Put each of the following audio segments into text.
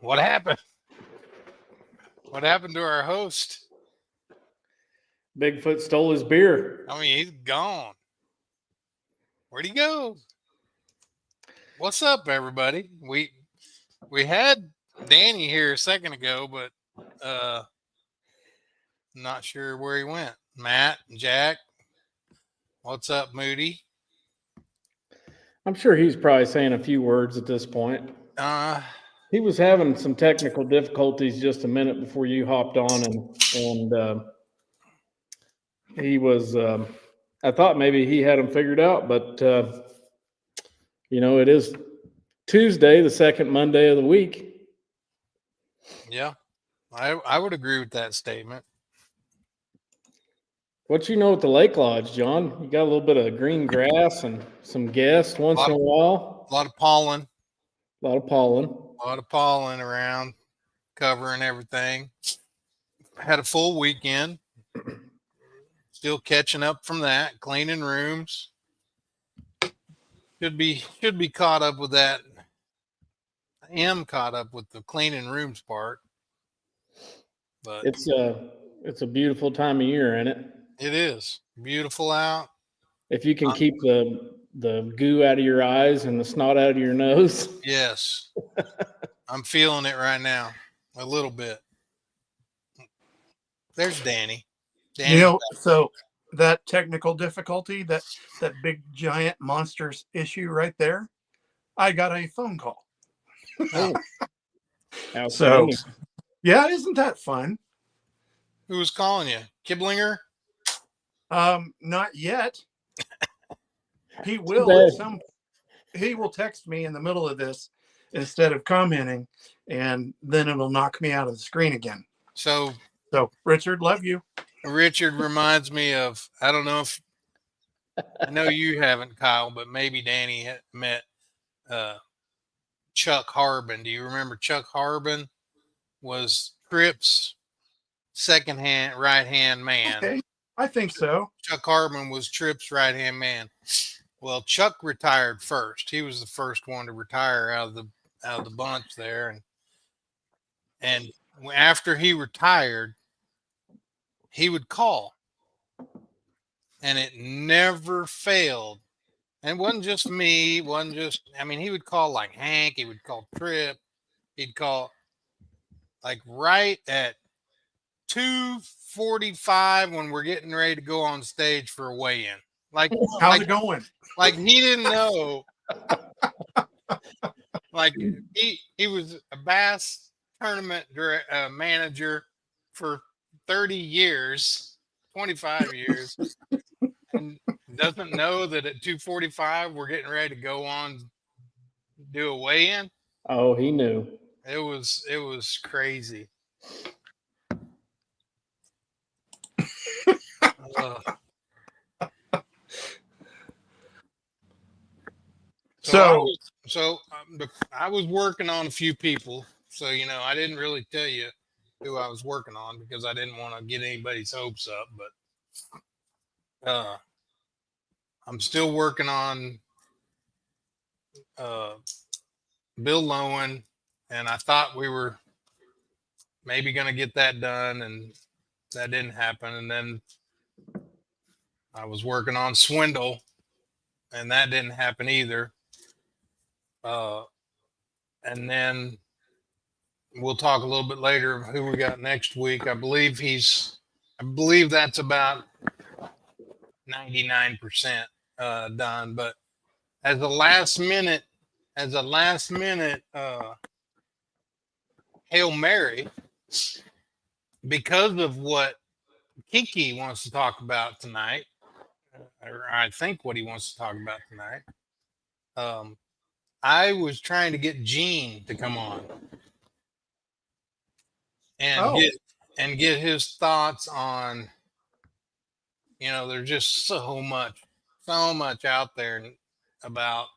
What happened? What happened to our host? Bigfoot stole his beer. I mean, he's gone. Where'd he go? What's up, everybody? We had Danny here a second ago, but not sure where he went. Matt, Jack, what's up, Moody? I'm sure he's probably saying a few words at this point. He was having some technical difficulties just a minute before you hopped on, and he was. I thought maybe he had them figured out, but it is Tuesday, the second Monday of the week. Yeah, I would agree with that statement. What you know at the Lake Lodge, John? You got a little bit of green grass and some guests once in a while. A lot of pollen. A lot of pollen. A lot of pollen around, covering everything. Had a full weekend. Still catching up from that. Cleaning rooms. Should be caught up with that. I am caught up with the cleaning rooms part. But it's a beautiful time of year, isn't it? It is beautiful out. If you can keep the goo out of your eyes and the snot out of your nose. Yes. I'm feeling it right now. A little bit. There's Danny. So that technical difficulty, that big giant monsters issue right there, I got a phone call. Oh. So yeah, isn't that fun? Who was calling you? Kiblinger? Not yet. He will he will text me in the middle of this instead of commenting, and then it'll knock me out of the screen again. So Richard, love you. Richard reminds me of, I don't know if, I know you haven't, Kyle, but maybe Danny met Chuck Harbin. Do you remember Chuck Harbin was Tripp's second-hand right-hand man? Okay, I think so. Chuck Harbin was Tripp's right-hand man. Well, Chuck retired first. He was the first one to retire out of the bunch there, and after he retired, he would call, and it never failed. And it wasn't just me. He would call like Hank. He would call Tripp. He'd call like right at 2:45 when we're getting ready to go on stage for a weigh-in. Like, how's it going? Like he didn't know. Like he was a bass tournament manager for 30 years, 25 years, and doesn't know that at 2:45 we're getting ready to go on do a weigh-in. Oh, he knew. It was crazy. So I was working on a few people. So, I didn't really tell you who I was working on because I didn't want to get anybody's hopes up. But I'm still working on Bill Lowen, and I thought we were maybe going to get that done, and that didn't happen. And then I was working on Swindle, and that didn't happen either. And then we'll talk a little bit later of who we got next week. I believe that's about 99% done. But as a last minute Hail Mary, because of what Kiki wants to talk about tonight, or I think what he wants to talk about tonight, I was trying to get Gene to come on and get his thoughts on, there's just so much out there about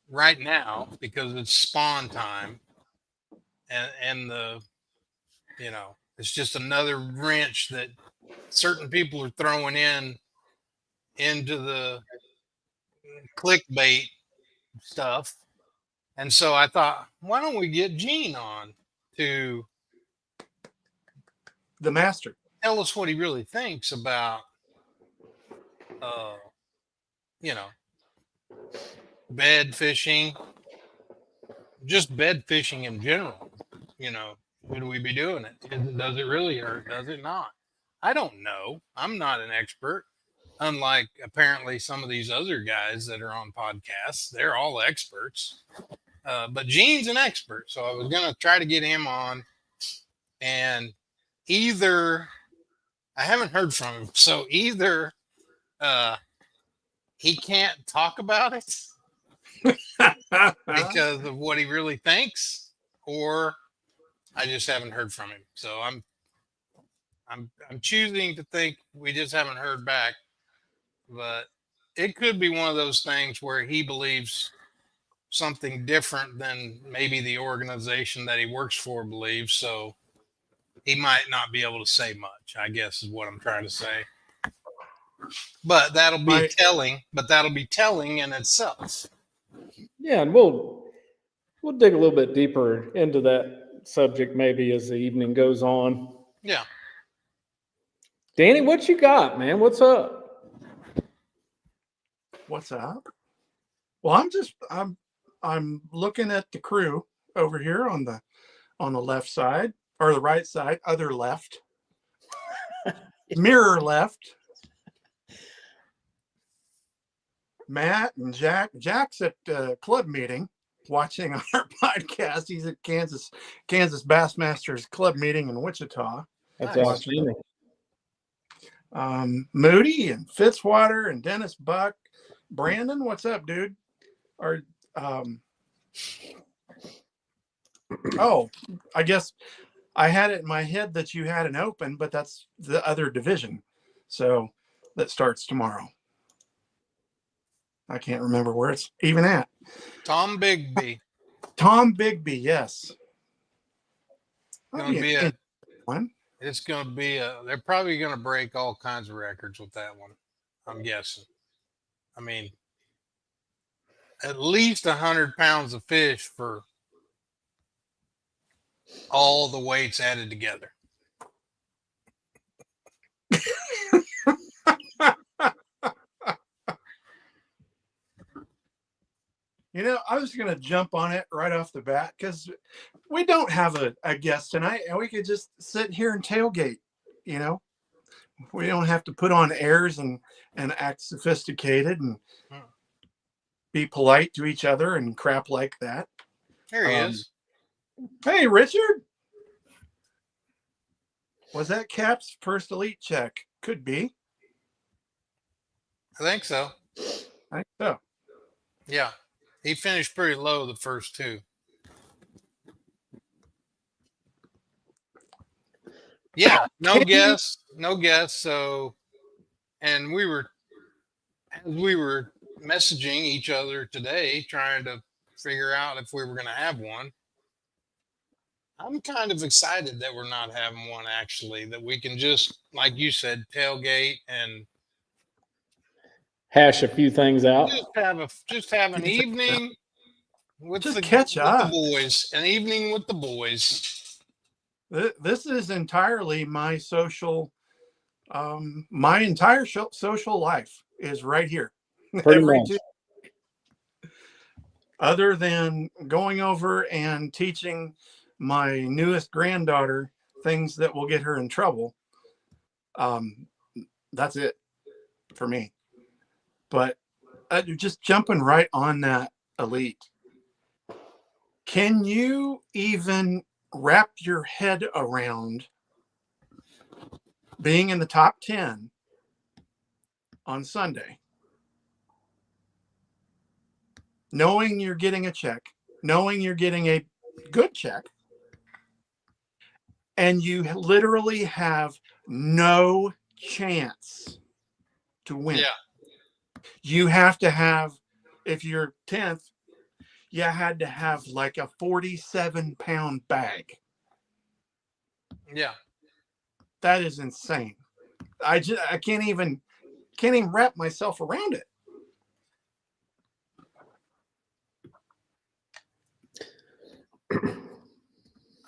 right now because it's spawn time, and it's just another wrench that certain people are throwing into the clickbait stuff, And so I thought, why don't we get Gene on to the master tell us what he really thinks about, bed fishing, just bed fishing in general. Should we be doing it? Does it really hurt? Does it not? I don't know. I'm not an expert. Unlike apparently some of these other guys that are on podcasts, they're all experts. But Gene's an expert, so I was gonna try to get him on, and either I haven't heard from him, so either he can't talk about it because of what he really thinks, or I just haven't heard from him. So I'm choosing to think we just haven't heard back, but it could be one of those things where he believes something different than maybe the organization that he works for believes. So he might not be able to say much, I guess is what I'm trying to say. But that'll be telling. But that'll be telling in itself. Yeah, and we'll dig a little bit deeper into that subject maybe as the evening goes on. Yeah. Danny, what you got, man? What's up? What's up? Well, I'm looking at the crew over here on the left side, or the right side, other left. Mirror left. Matt and Jack. Jack's at club meeting watching our podcast. He's at Kansas Bassmasters club meeting in Wichita. That's awesome. Moody and Fitzwater and Dennis Buck. Brandon, what's up, dude? I guess I had it in my head that you had an open, but that's the other division. So that starts tomorrow. I can't remember where it's even at. Tom Bigby, yes. It's going to be they're probably going to break all kinds of records with that one, I'm guessing. I mean, at least 100 pounds of fish for all the weights added together. I was going to jump on it right off the bat because we don't have a guest tonight, and we could just sit here and tailgate. We don't have to put on airs and act sophisticated and be polite to each other and crap like that. There he is. Hey, Richard. Was that Cap's first elite check? Could be. I think so. Yeah. He finished pretty low the first two. Yeah, no guess. So, and as we were messaging each other today, trying to figure out if we were going to have one. I'm kind of excited that we're not having one, actually, that we can just, like you said, tailgate and hash a few things out. Just have an evening with the boys. An evening with the boys. This is entirely my social. My entire social life is right here. Pretty much. Other than going over and teaching my newest granddaughter things that will get her in trouble. That's it for me. But just jumping right on that elite. Can you even wrap your head around being in the top 10 on Sunday, knowing you're getting a check, knowing you're getting a good check, and you literally have no chance to win? Yeah. You have to have, if you're 10th, you had to have like a 47-pound bag. Yeah. That is insane. I can't even wrap myself around it.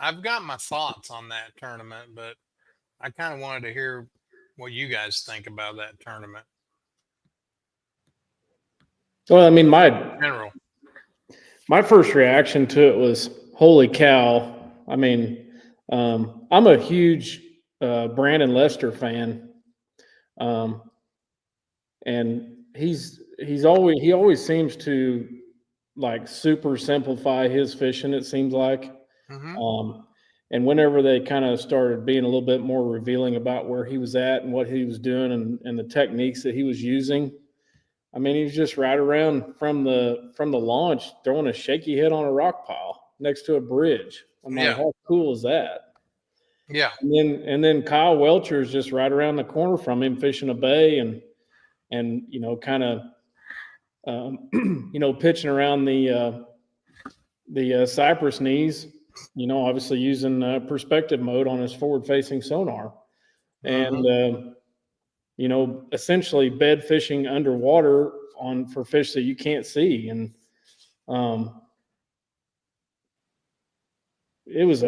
I've got my thoughts on that tournament, but I kind of wanted to hear what you guys think about that tournament. Well, I mean, General. my first reaction to it was, holy cow. I mean, I'm a huge Brandon Lester fan. And he always seems to like super simplify his fishing, it seems like. And whenever they kind of started being a little bit more revealing about where he was at and what he was doing and the techniques that he was using, I mean, he was just right around from the launch throwing a shaky head on a rock pile next to a bridge. I'm like, how cool is that? Yeah. And then Kyle Welcher is just right around the corner from him fishing a bay and you know, kind of you know, pitching around the Cypress knees, you know, obviously using perspective mode on his forward-facing sonar, and you know, essentially bed fishing underwater for fish that you can't see, and it was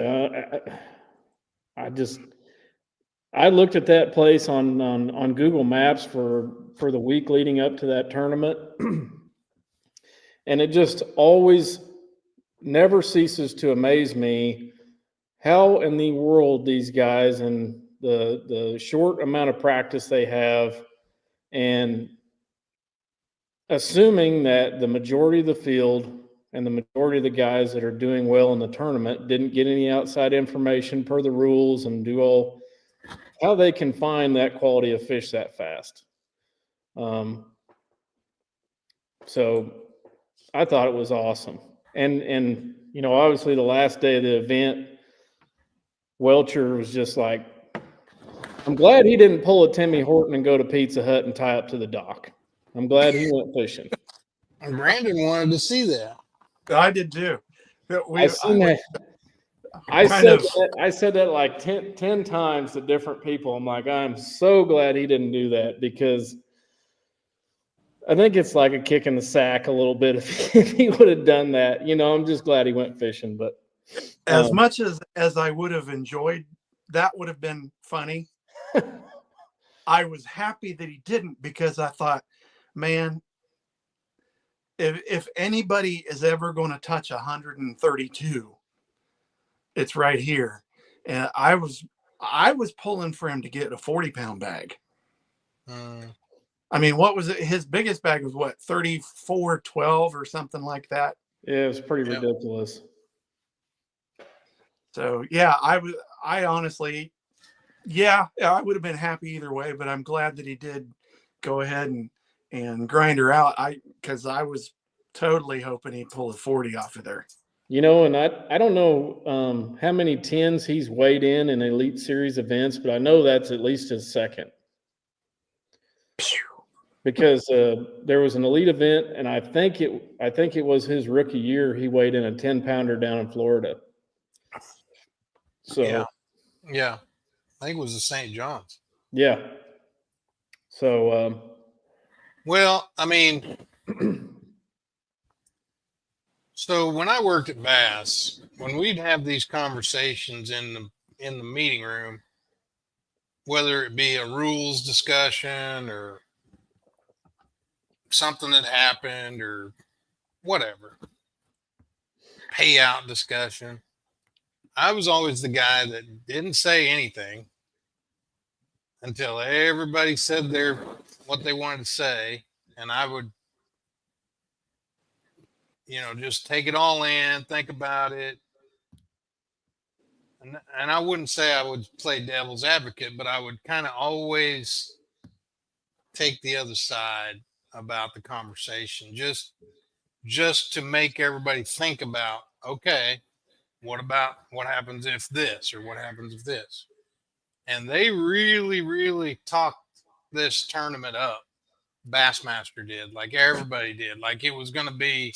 I looked at that place on Google Maps for the week leading up to that tournament, and it just always never ceases to amaze me how in the world these guys and the short amount of practice they have, and assuming that the majority of the field and the majority of the guys that are doing well in the tournament didn't get any outside information per the rules and do all, how they can find that quality of fish that fast. So I thought it was awesome. And you know, obviously the last day of the event, Welcher was just like, I'm glad he didn't pull a Timmy Horton and go to Pizza Hut and tie up to the dock. I'm glad he went fishing. And Brandon wanted to see that. I did too. I said that like 10 times to different people. I'm like, I'm so glad he didn't do that, because I think it's like a kick in the sack a little bit if he would have done that. You know, I'm just glad he went fishing. But as much as I would have enjoyed, that would have been funny. I was happy that he didn't, because I thought, man, if anybody is ever going to touch 132, it's right here. And I was pulling for him to get a 40-pound bag. I mean, what was it? His biggest bag was what, 34.12 or something like that. Yeah, it was pretty ridiculous. So yeah, I honestly, I would have been happy either way, but I'm glad that he did go ahead and grind her out. Because I was totally hoping he'd pull a 40 off of there. You know, and I don't know how many 10s he's weighed in Elite Series events, but I know that's at least his second. Because there was an elite event, and I think it was his rookie year. He weighed in a 10-pounder down in Florida. So yeah, I think it was the St. John's. Yeah. So well, I mean, so when I worked at Bass, when we'd have these conversations in the meeting room, whether it be a rules discussion or something that happened or whatever, payout discussion, I was always the guy that didn't say anything until everybody said what they wanted to say, and I would, you know, just take it all in, think about it. And I wouldn't say I would play devil's advocate, but I would kind of always take the other side about the conversation, just to make everybody think about, okay, what happens if this, or what happens if this? And they really, really talked this tournament up. Bassmaster did, like everybody did. Like it was gonna be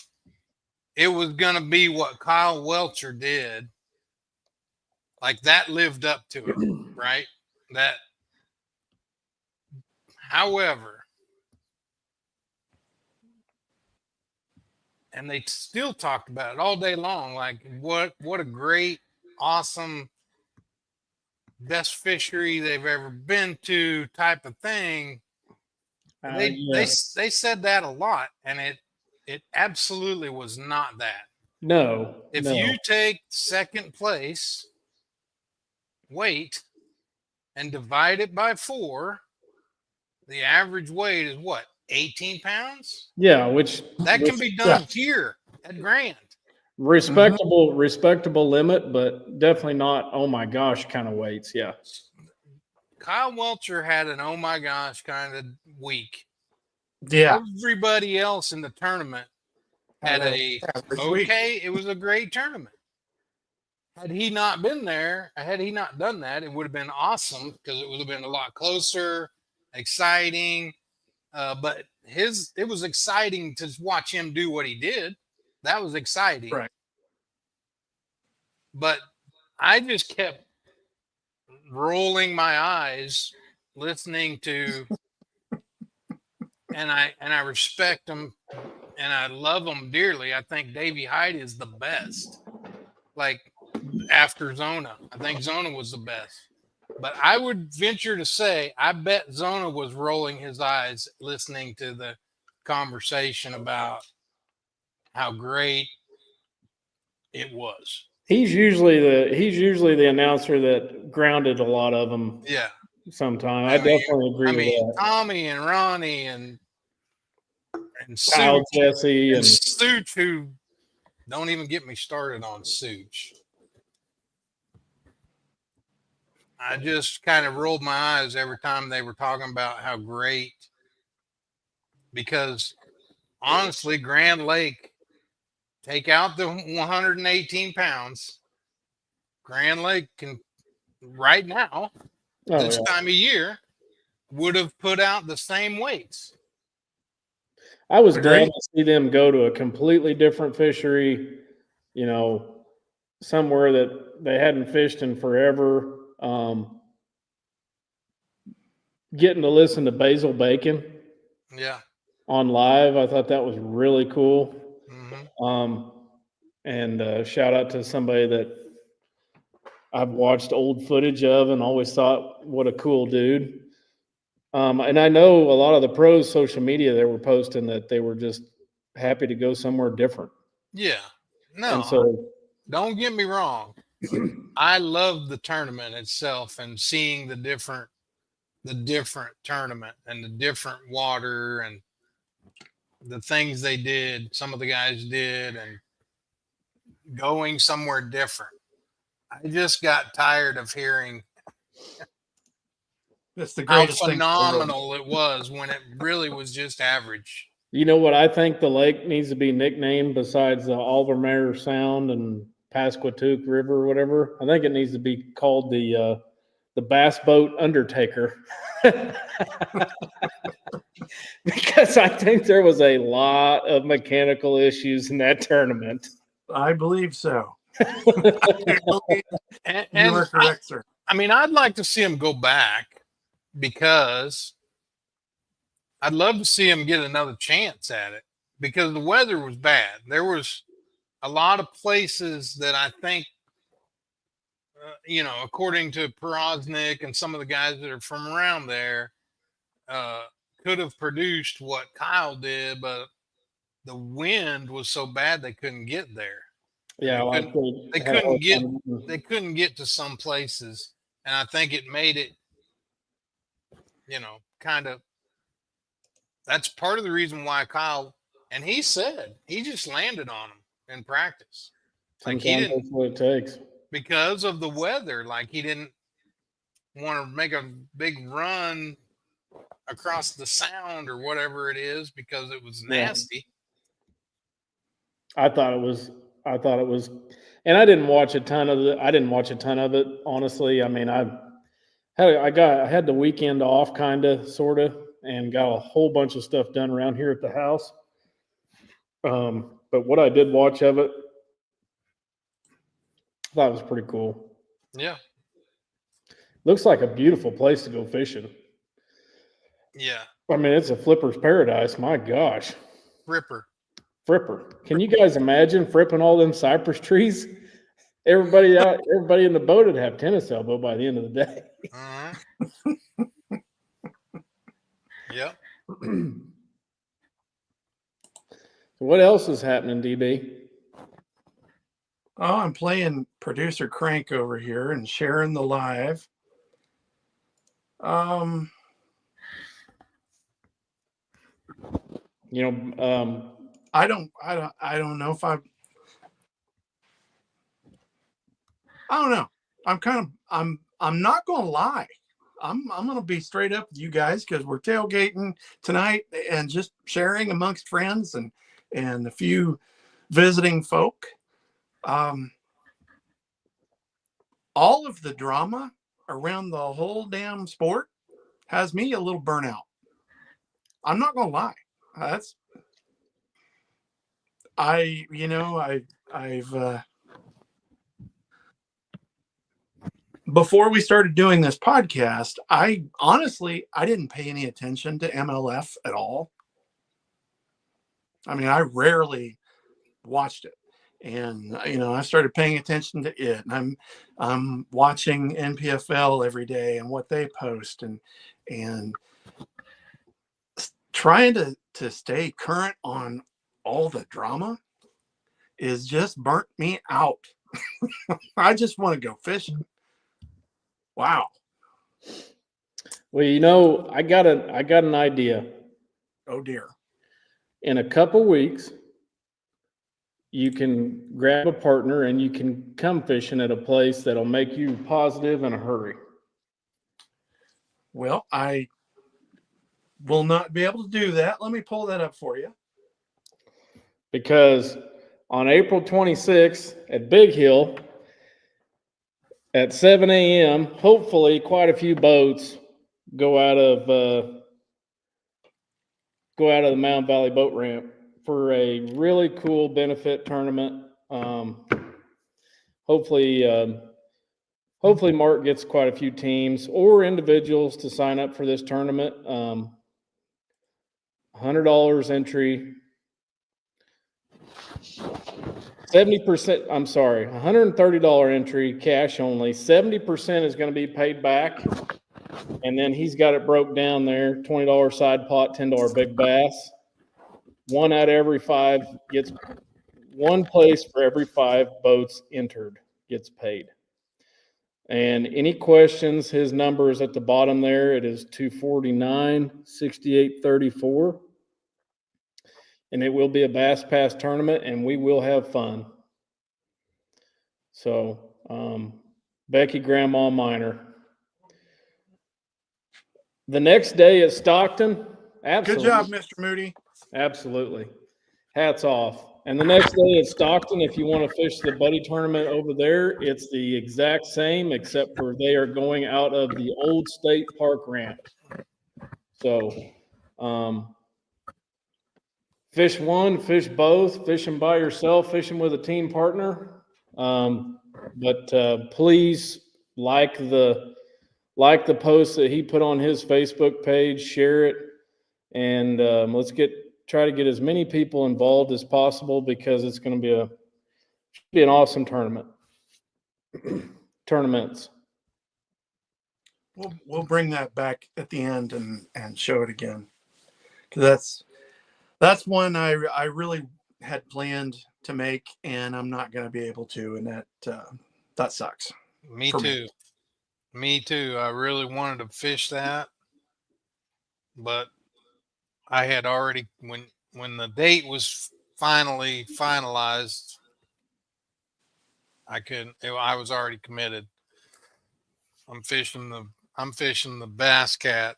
what Kyle Welcher did. Like that lived up to it, right? That, however, and they still talked about it all day long. Like what a great awesome, best fishery they've ever been to type of thing. They said that a lot, and it absolutely was not that. No. If you take second place weight and divide it by 4, the average weight is what, 18 pounds? Yeah, that can be done here at Grand. Respectable limit, but definitely not oh my gosh kind of weights. Yeah. Kyle Welcher had an oh my gosh kind of week. Yeah. Everybody else in the tournament had it was a great tournament. Had he not been there, had he not done that, it would have been awesome because it would have been a lot closer, exciting. But it was exciting to watch him do what he did. That was exciting. Right. But I just kept rolling my eyes, listening to, and I respect him and I love him dearly. I think Davey Hyde is the best. Like after Zona, I think Zona was the best. But I would venture to say, I bet Zona was rolling his eyes listening to the conversation about how great it was. He's usually the announcer that grounded a lot of them. Yeah. Sometime. I definitely agree with that. Tommy and Ronnie and Kyle, Such, Jesse and Such, who don't even get me started on Such. I just kind of rolled my eyes every time they were talking about how great, because honestly, Grand Lake, take out the 118 pounds, Grand Lake can right now, this time of year, would have put out the same weights. I was glad to see them go to a completely different fishery, somewhere that they hadn't fished in forever. Getting to listen to Basil Bacon on live, I thought that was really cool. And shout out to somebody that I've watched old footage of and always thought, what a cool dude. And I know a lot of the pros' social media, they were posting that they were just happy to go somewhere different. Yeah. No, and so, don't get me wrong. I love the tournament itself and seeing the different tournament and the different water and the things they did, some of the guys did, and going somewhere different. I just got tired of hearing that's the how phenomenal it was when it really was just average. You know what I think the lake needs to be nicknamed besides the Alvermere Sound and Pasquatuck River or whatever? I think it needs to be called the Bass Boat Undertaker. Because I think there was a lot of mechanical issues in that tournament. I believe so. and you are correct, sir. I mean, I'd like to see him go back because I'd love to see him get another chance at it because the weather was bad. There was a lot of places that I think, according to Porosnik and some of the guys that are from around there, could have produced what Kyle did, but the wind was so bad they couldn't get there. Yeah, they couldn't get to some places, and I think it made it, kind of. That's part of the reason why Kyle, and he said he just landed on him in practice. Like that's what it takes because of the weather. Like he didn't want to make a big run across the sound or whatever it is because it was nasty. I thought it was, and I didn't watch a ton of it. Honestly, I mean, I had the weekend off, kind of, sort of, and got a whole bunch of stuff done around here at the house. But what I did watch of it, I thought it was pretty cool. Yeah. Looks like a beautiful place to go fishing. Yeah. I mean, it's a flipper's paradise. My gosh. Fripper. Can you guys imagine fripping all them cypress trees? everybody in the boat would have tennis elbow by the end of the day. Yep. What else is happening, DB? Oh, I'm playing producer Crank over here and sharing the live. I don't know if I don't know. I'm not going to lie. I'm going to be straight up with you guys because we're tailgating tonight and just sharing amongst friends and a few visiting folk. All of the drama around the whole damn sport has me a little burnout. I'm not going to lie. I've before we started doing this podcast, I didn't pay any attention to MLF at all. I mean, I rarely watched it, and I started paying attention to it, and I'm watching NPFL every day and what they post, and trying to stay current on all the drama is just burnt me out. I just want to go fishing. Wow. Well, I got an idea. Oh dear. In a couple weeks, you can grab a partner and you can come fishing at a place that'll make you positive in a hurry. Well, I will not be able to do that. Let me pull that up for you. Because on April 26th at Big Hill at 7 a.m., hopefully quite a few boats go out of the Mound Valley boat ramp for a really cool benefit tournament. Hopefully Mark gets quite a few teams or individuals to sign up for this tournament. $100 entry. 70%, I'm sorry, $130 entry, cash only. 70% is going to be paid back. And then he's got it broke down there, $20 side pot, $10 big bass. One place for every 5 boats entered gets paid. And any questions, his number is at the bottom there. It is 249-6834. And it will be a Bass Pass tournament, and we will have fun. So, Becky, Grandma, Minor. The next day at Stockton, absolutely. Good job, Mr. Moody. Absolutely. Hats off. And the next day at Stockton, if you want to fish the buddy tournament over there, it's the exact same, except for they are going out of the old state park ramp. So, fish one, fish both, fishing by yourself, fishing with a team partner. But please like the post that he put on his Facebook page, share it, and let's try to get as many people involved as possible because it's going to be an awesome tournament. Tournaments. We'll bring that back at the end and show it again, because that's one I really had planned to make, and I'm not going to be able to, and that sucks. Me too. I really wanted to fish that, but I had already when the date was finally finalized, I couldn't. I was already committed. I'm fishing the Bass Cat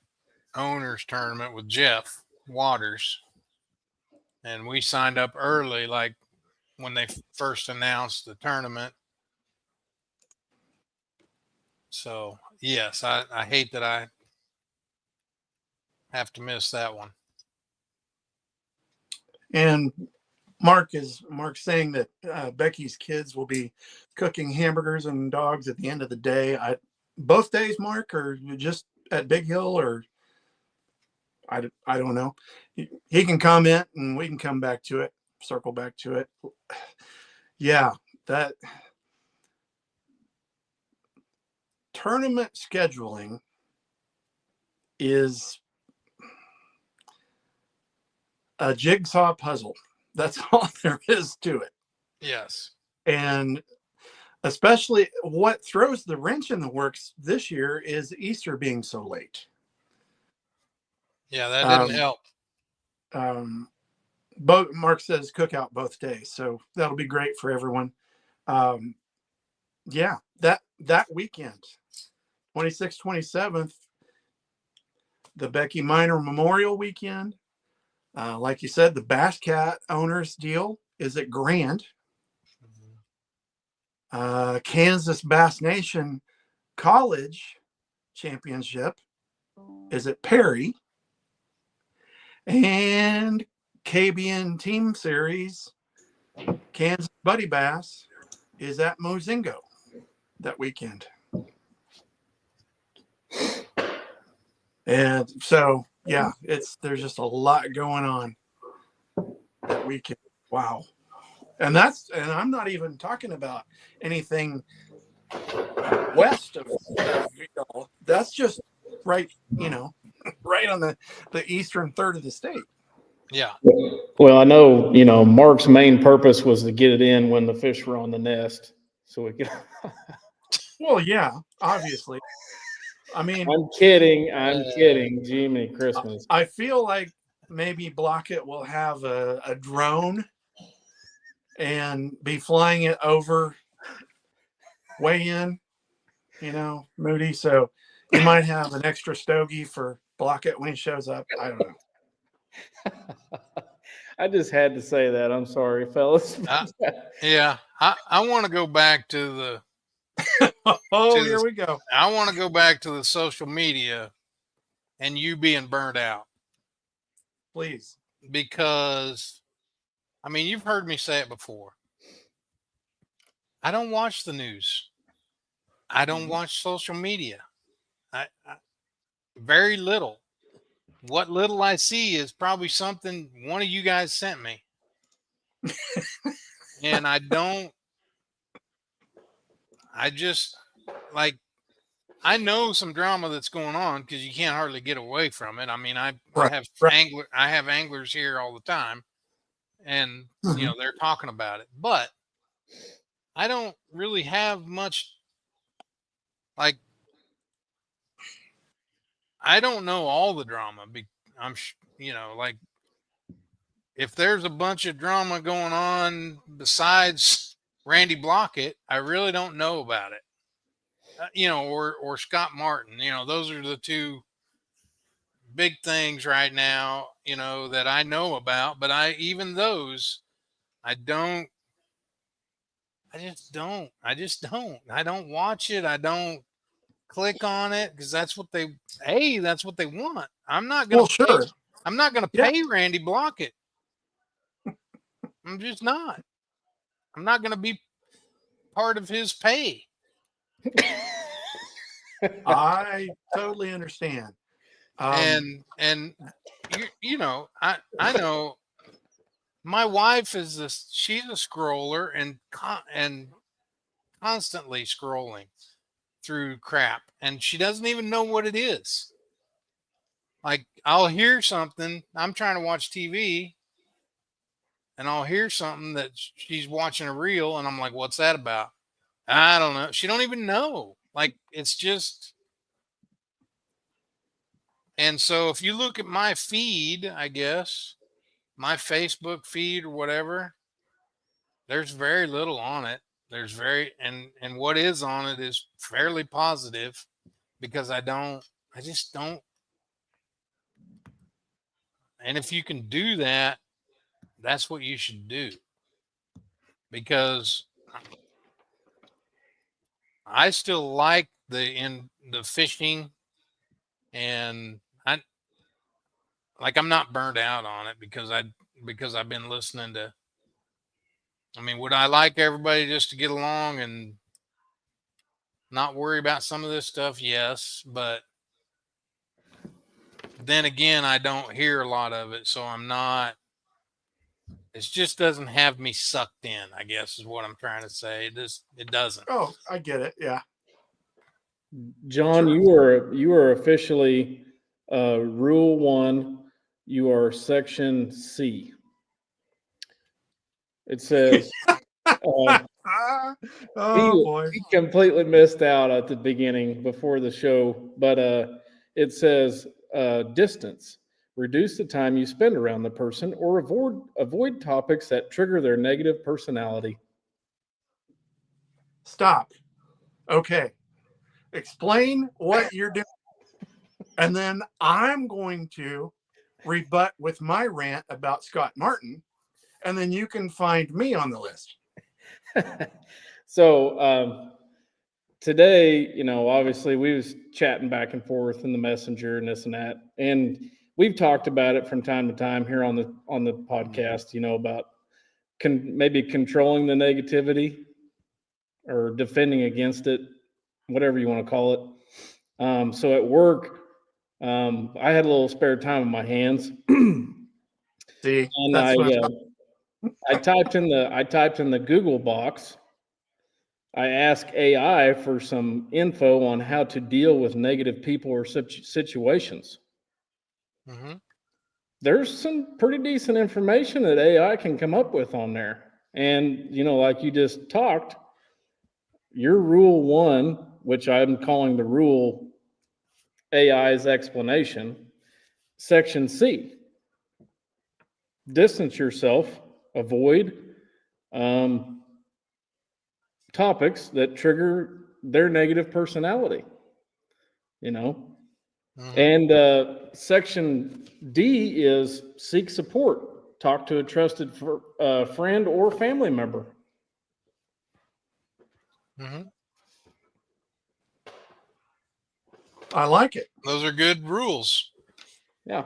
owners tournament with Jeff Waters, and we signed up early, like when they first announced the tournament. So yes, I hate that I have to miss that one. And Mark's saying that Becky's kids will be cooking hamburgers and dogs at the end of the day. Both days, Mark, or just at Big Hill, or I don't know. He can comment and we can come back to it, circle back to it. Yeah, tournament scheduling is a jigsaw puzzle. That's all there is to it. Yes. And especially what throws the wrench in the works this year is Easter being so late. Yeah, that didn't help. Mark says cookout both days, so that'll be great for everyone. Yeah, that weekend, 26th, 27th, the Becky Minor Memorial Weekend. Like you said, the Bass Cat owners deal is at Grand. Kansas Bass Nation College Championship is at Perry. And KBN Team Series, Kansas Buddy Bass, is at Mozingo that weekend. And so, yeah, there's just a lot going on that weekend. Wow. And I'm not even talking about anything west of that's just right, right on the eastern third of the state. Yeah. Well, I know, Mark's main purpose was to get it in when the fish were on the nest. So we could. Well, yeah, obviously. I mean, I'm kidding. Jiminy Christmas. I feel like maybe Blockett will have a drone and be flying it over way in, Moody. So you might have an extra stogie for Blockett when he shows up. I don't know. I just had to say that. I'm sorry, fellas. Yeah, I want to go back to the. Here we go. I want to go back to the social media and you being burnt out. Please. Because, I mean, you've heard me say it before. I don't watch the news. I don't watch social media. I very little. What little I see is probably something one of you guys sent me. And I just I know some drama that's going on because you can't hardly get away from it. I mean, I have anglers here all the time, and they're talking about it. But I don't really have much. I don't know all the drama. I'm if there's a bunch of drama going on besides Randy Blockett, I really don't know about it. Or Scott Martin. Those are the two big things right now, that I know about. But I just don't. I don't watch it. I don't click on it because that's what they want. I'm not gonna I'm not gonna pay Randy Blockett. I'm just not. I'm not gonna be part of his pay. I totally understand. And I know my wife she's a scroller and constantly scrolling through crap, and she doesn't even know what it is. Like, I'll hear something, I'm trying to watch TV, and I'll hear something that she's watching a reel, and I'm like, what's that about? I don't know. She don't even know. Like, it's just. And so if you look at my feed, I guess, my Facebook feed or whatever, there's very little on it. There's and what is on it is fairly positive because I just don't. And if you can do that, that's what you should do. Because I still like the fishing, and I'm not burned out on it because I've been listening to. I mean, would I like everybody just to get along and not worry about some of this stuff? Yes, but then again, I don't hear a lot of it, so I'm not. It just doesn't have me sucked in, I guess is what I'm trying to say. It doesn't. Oh, I get it. Yeah. John, Sure. you are officially Rule 1. You are Section C. It says boy. he completely missed out at the beginning before the show, but it says distance. Reduce the time you spend around the person or avoid topics that trigger their negative personality. Stop. Okay. Explain what you're doing. And then I'm going to rebut with my rant about Scott Martin. And then you can find me on the list. So today, obviously we was chatting back and forth in the messenger and this and that. And we've talked about it from time to time here on the podcast, about maybe controlling the negativity or defending against it, whatever you want to call it. So at work, I had a little spare time on my hands. See, and I typed in the Google box. I asked AI for some info on how to deal with negative people or situations. Mm-hmm. There's some pretty decent information that AI can come up with on there. And, like you just talked, your Rule 1, which I'm calling the rule AI's explanation, Section C, distance yourself, avoid topics that trigger their negative personality, Mm-hmm. And Section D is seek support. Talk to a trusted friend or family member. Mm-hmm. I like it. Those are good rules. Yeah.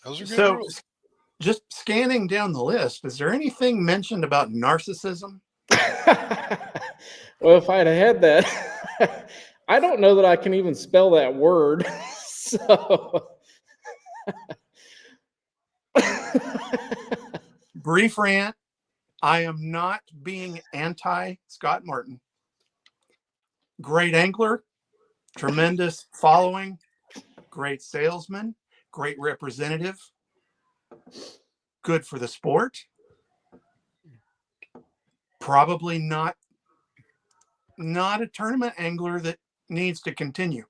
Those are good So rules. just scanning down the list, is there anything mentioned about narcissism? Well, if I'd had that, I don't know that I can even spell that word. So Brief rant. I am not being anti Scott Martin. Great angler, tremendous following, great salesman, great representative, good for the sport. Probably not a tournament angler that needs to continue.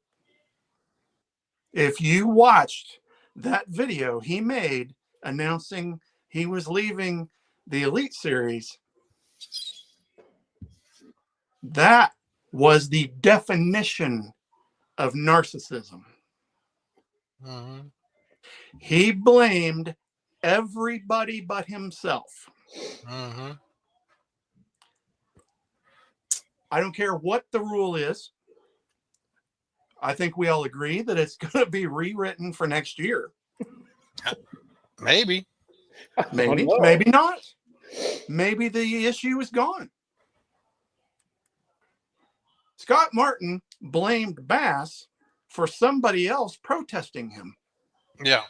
If you watched that video he made announcing he was leaving the Elite Series, that was the definition of narcissism. Mm-hmm. He blamed everybody but himself. Mm-hmm. I don't care what the rule is. I think we all agree that it's going to be rewritten for next year. Maybe. Maybe not. Maybe the issue is gone. Scott Martin blamed Bass for somebody else protesting him. Yeah.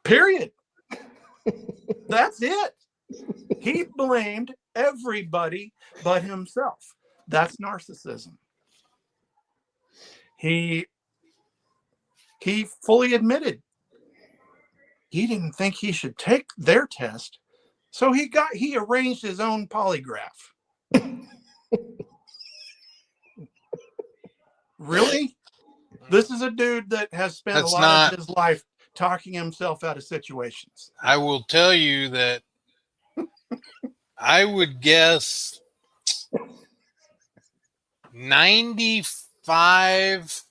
Period. That's it. He blamed everybody but himself. That's narcissism. He fully admitted he didn't think he should take their test, so he arranged his own polygraph. Really? This is a dude that has spent a lot of his life talking himself out of situations. I will tell you that I would guess 95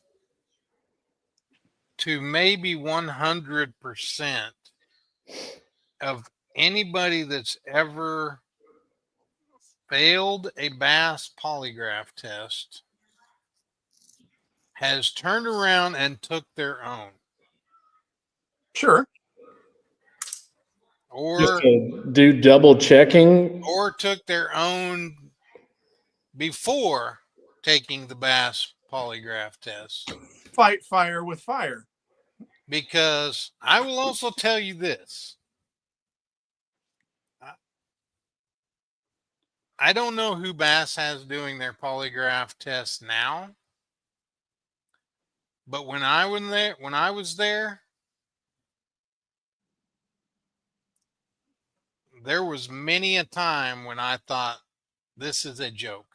to maybe 100% of anybody that's ever failed a Bass polygraph test has turned around and took their own. Sure. Or just to do double checking. Or took their own before taking the Bass polygraph test. Fight fire with fire. Because I will also tell you this. I don't know who Bass has doing their polygraph test now, but when I was there, there was many a time when I thought this is a joke.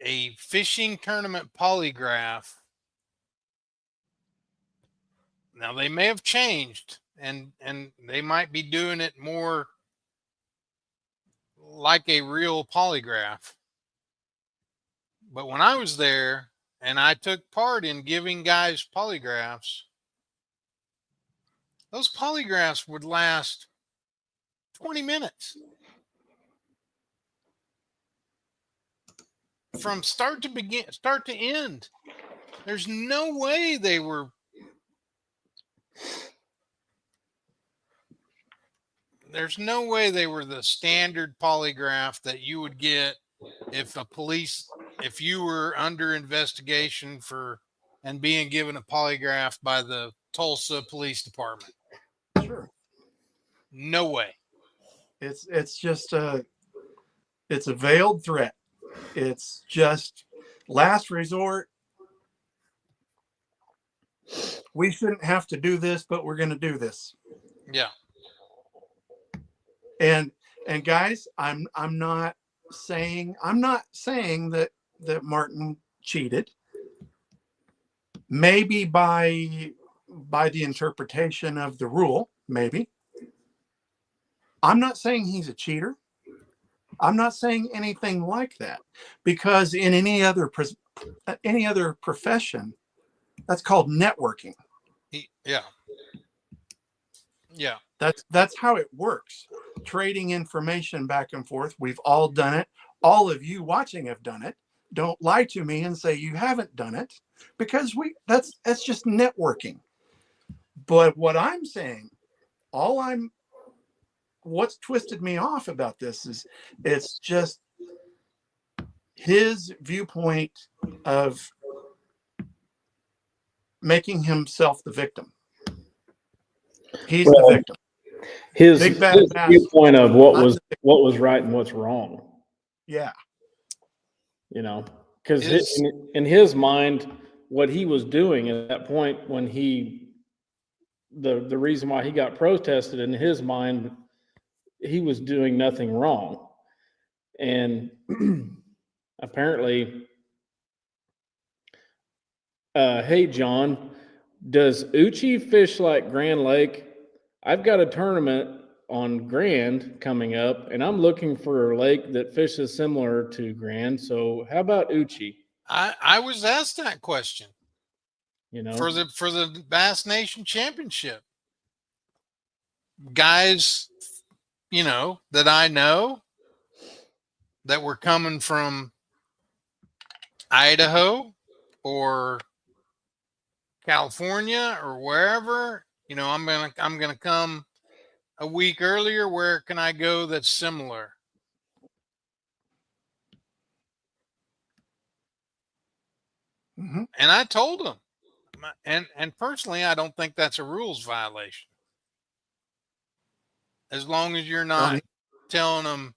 A fishing tournament polygraph. Now they may have changed and they might be doing it more like a real polygraph. But when I was there and I took part in giving guys polygraphs, those polygraphs would last 20 minutes. From start to end. There's no way they were the standard polygraph that you would get if you were under investigation and being given a polygraph by the Tulsa Police Department. Sure. No way. It's just a veiled threat. It's just last resort. We shouldn't have to do this, but we're going to do this. Yeah. And guys, I'm not saying that Martin cheated. Maybe by the interpretation of the rule, maybe. I'm not saying he's a cheater. I'm not saying anything like that, because in any other profession, that's called networking. Yeah. Yeah. That's how it works. Trading information back and forth. We've all done it. All of you watching have done it. Don't lie to me and say you haven't done it, because that's just networking. But what I'm saying, what's twisted me off about this is it's just his viewpoint of making himself the victim. He's the victim. His viewpoint of what was right and what's wrong. Yeah. Because in his mind, what he was doing at that point when the reason why he got protested, in his mind, he was doing nothing wrong. And apparently, hey, John, does Uchi fish like Grand Lake? I've got a tournament on Grand coming up, and I'm looking for a lake that fishes similar to Grand. So how about Uchi? I was asked that question. For the Bass Nation Championship. Guys, that I know that were coming from Idaho or California or wherever, I'm gonna come a week earlier. Where can I go that's similar? Mm-hmm. And I told them, and personally, I don't think that's a rules violation. As long as you're not telling them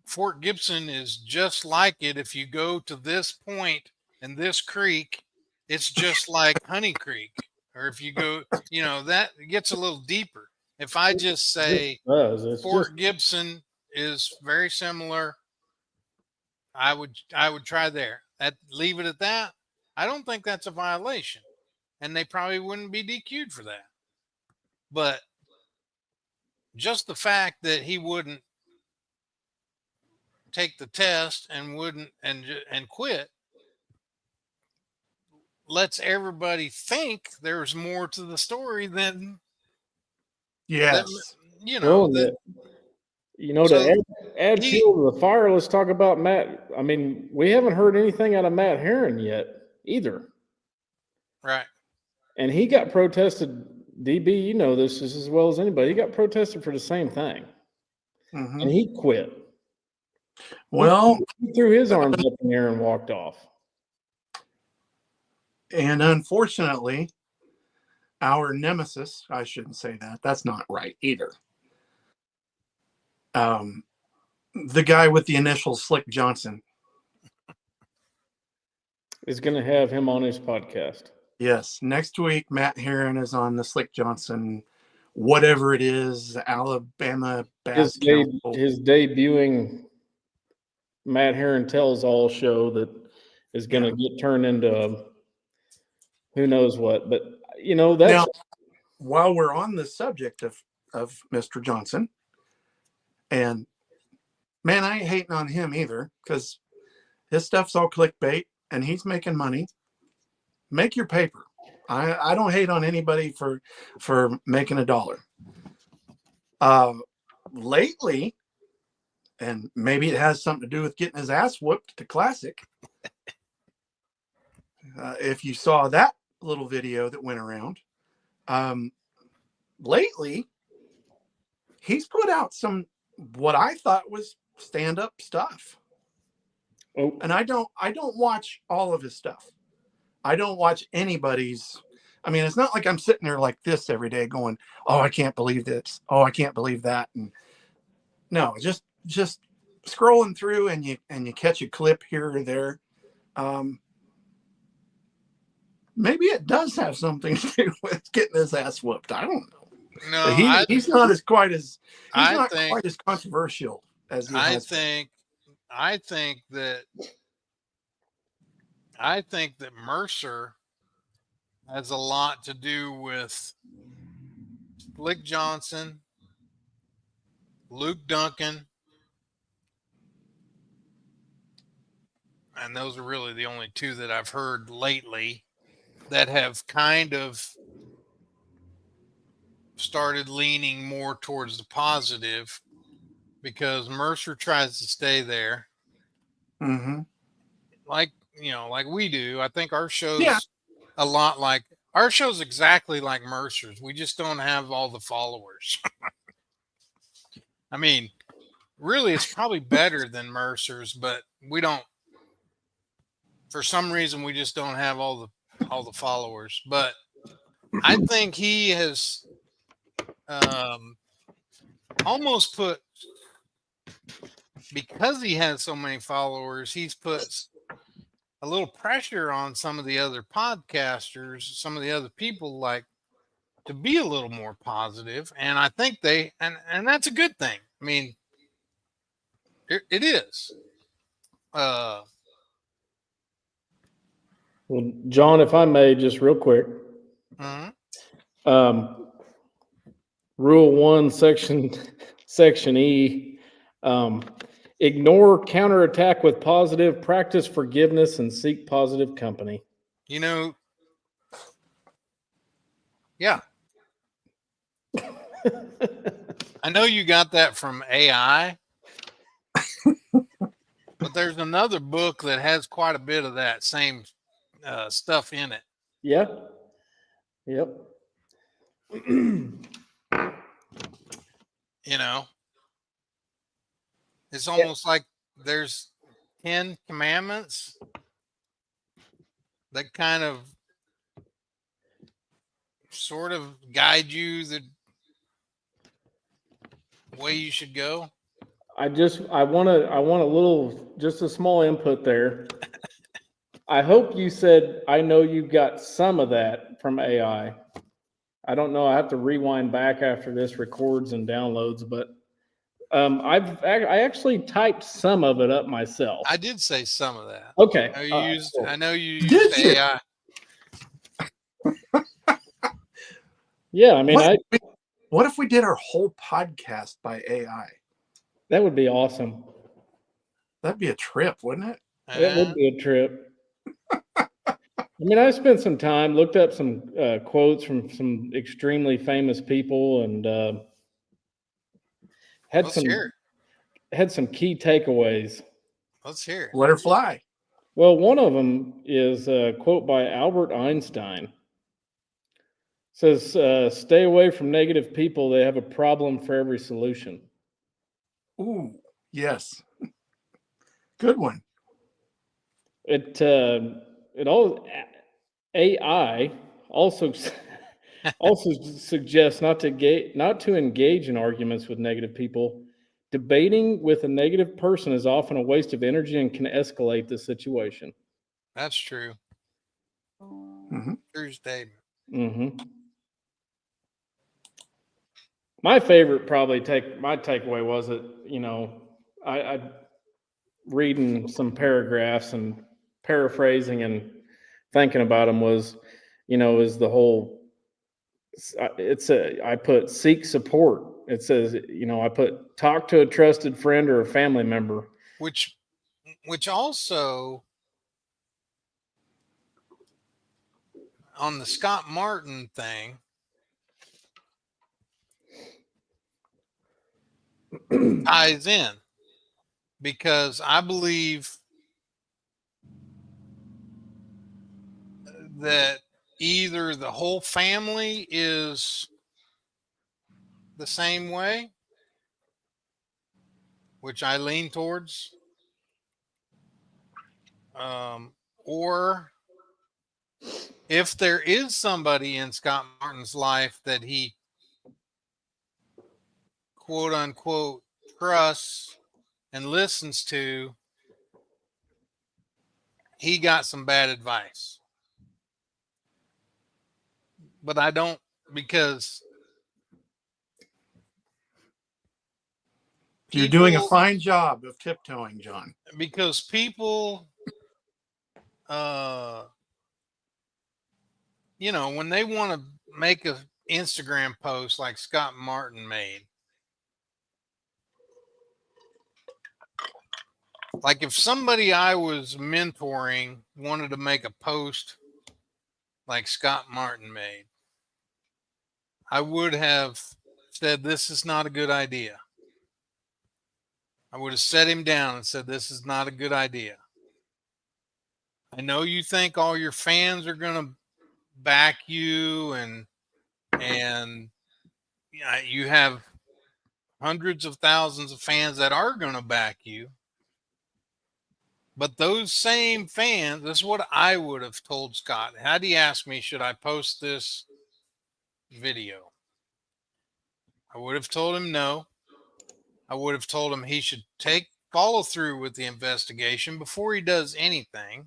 Fort Gibson is just like it. If you go to this point and this creek, it's just like Honey Creek. Or if you go, that gets a little deeper. If I just say Fort Gibson is very similar, I would try there. Leave it at that. I don't think that's a violation, and they probably wouldn't be DQ'd for that. But just the fact that he wouldn't take the test and wouldn't and quit lets everybody think there's more to the story than yes. To add fuel to the fire, let's talk about Matt. I mean, we haven't heard anything out of Matt Herron yet either. Right. And he got protested. DB, you know this as well as anybody. He got protested for the same thing. Mm-hmm. And he quit. Well, he threw his arms up in the air and walked off. And unfortunately, our nemesis, I shouldn't say that. That's not right either. The guy with the initials Slick Johnson is going to have him on his podcast. Yes. Next week, Matt Herron is on the Slick Johnson, whatever it is, Alabama Bass Council. His debuting Matt Herron Tells All show that is going to get turned into who knows what. But, that's... Now, while we're on the subject of Mr. Johnson, and man, I ain't hating on him either, because his stuff's all clickbait and he's making money. Make your paper. I don't hate on anybody for making $1. Lately, and maybe it has something to do with getting his ass whooped at the Classic. If you saw that little video that went around, lately he's put out some what I thought was stand-up stuff. Oh. And I don't watch all of his stuff. I don't watch anybody's. I mean, it's not like I'm sitting there like this every day going, "Oh, I can't believe this. Oh, I can't believe that." And no, just scrolling through and you catch a clip here or there. Maybe it does have something to do with getting his ass whooped. I don't know. No, he's not quite as controversial as he has been. I think that Mercer has a lot to do with Slick Johnson, Luke Duncan, and those are really the only two that I've heard lately that have kind of started leaning more towards the positive, because Mercer tries to stay there. Mm-hmm. Like we do. I think our show's a lot like our show's exactly like Mercer's. We just don't have all the followers. I mean, really, it's probably better than Mercer's, but we don't. For some reason, we just don't have all the followers. But I think he has almost put, because he has so many followers, he's put a little pressure on some of the other podcasters, some of the other people, like, to be a little more positive. And I think and that's a good thing. I mean, it is. Well, John, if I may, just real quick. Mm-hmm. Rule 1, section E. Ignore counterattack with positive, practice forgiveness, and seek positive company. Yeah. I know you got that from AI, but there's another book that has quite a bit of that same stuff in it. Yeah. Yep. It's almost like there's 10 commandments that kind of sort of guide you the way you should go. I want a small input there. I hope you said, I know you got some of that from AI. I don't know. I have to rewind back after this records and downloads, but I actually typed some of it up myself. I did say some of that. Okay. I know you used AI. Yeah, I mean, what if we did our whole podcast by AI? That would be awesome. That'd be a trip, wouldn't it? It would be a trip. I mean, I spent some time, looked up some quotes from some extremely famous people, and had some key takeaways. Let's hear it. Let her fly. Well, one of them is a quote by Albert Einstein. It says, stay away from negative people. They have a problem for every solution. Ooh, yes. Good one. AI also Also suggests not to engage in arguments with negative people. Debating with a negative person is often a waste of energy and can escalate the situation. That's true. Mm-hmm. True statement. Mm-hmm. My favorite my takeaway was that, I reading some paragraphs and paraphrasing and thinking about them was, is the whole, I put seek support. It says, I put talk to a trusted friend or a family member. Which also on the Scott Martin thing ties in, because I believe that either the whole family is the same way, which I lean towards, or if there is somebody in Scott Martin's life that he quote unquote trusts and listens to, he got some bad advice. But I don't, because you're doing a fine job of tiptoeing, John. Because people, when they want to make a Instagram post like Scott Martin made, like if somebody I was mentoring wanted to make a post like Scott Martin made, I would have said, this is not a good idea. I would have set him down and said, this is not a good idea. I know you think all your fans are going to back you, and you have hundreds of thousands of fans that are going to back you. But those same fans, this is what I would have told Scott. Had he asked me, should I post this video? I would have told him no. I would have told him he should follow through with the investigation before he does anything.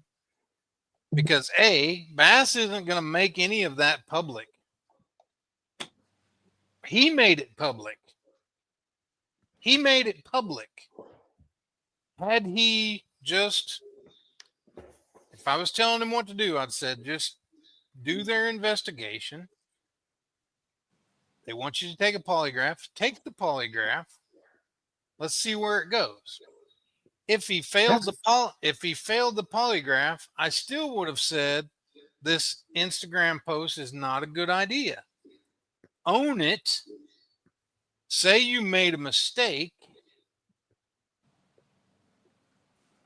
Because Bass isn't going to make any of that public. He made it public. Had he just, if I was telling him what to do, I'd said, just do their investigation. They want you to take a polygraph. Take the polygraph. Let's see where it goes. If he failed the polygraph, I still would have said this Instagram post is not a good idea. Own it. Say you made a mistake.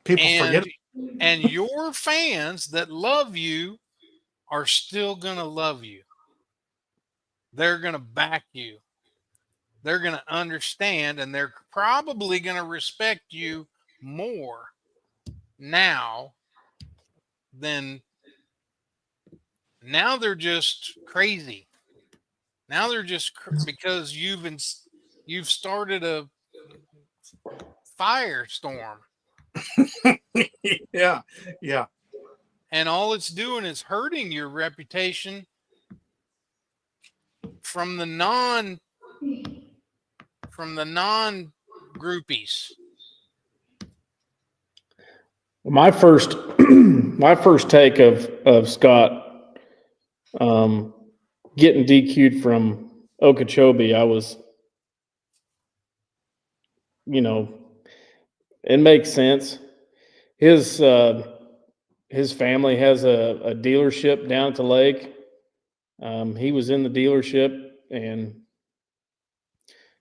People forget. And your fans that love you are still going to love you. They're going to back you. They're going to understand, and they're probably going to respect you more now than now. They're just crazy. Now they're just because you've started a firestorm. Yeah. And all it's doing is hurting your reputation from the non groupies. My first take of Scott getting DQ'd from Okeechobee, I was, it makes sense. His family has a dealership down at the lake. He was in the dealership and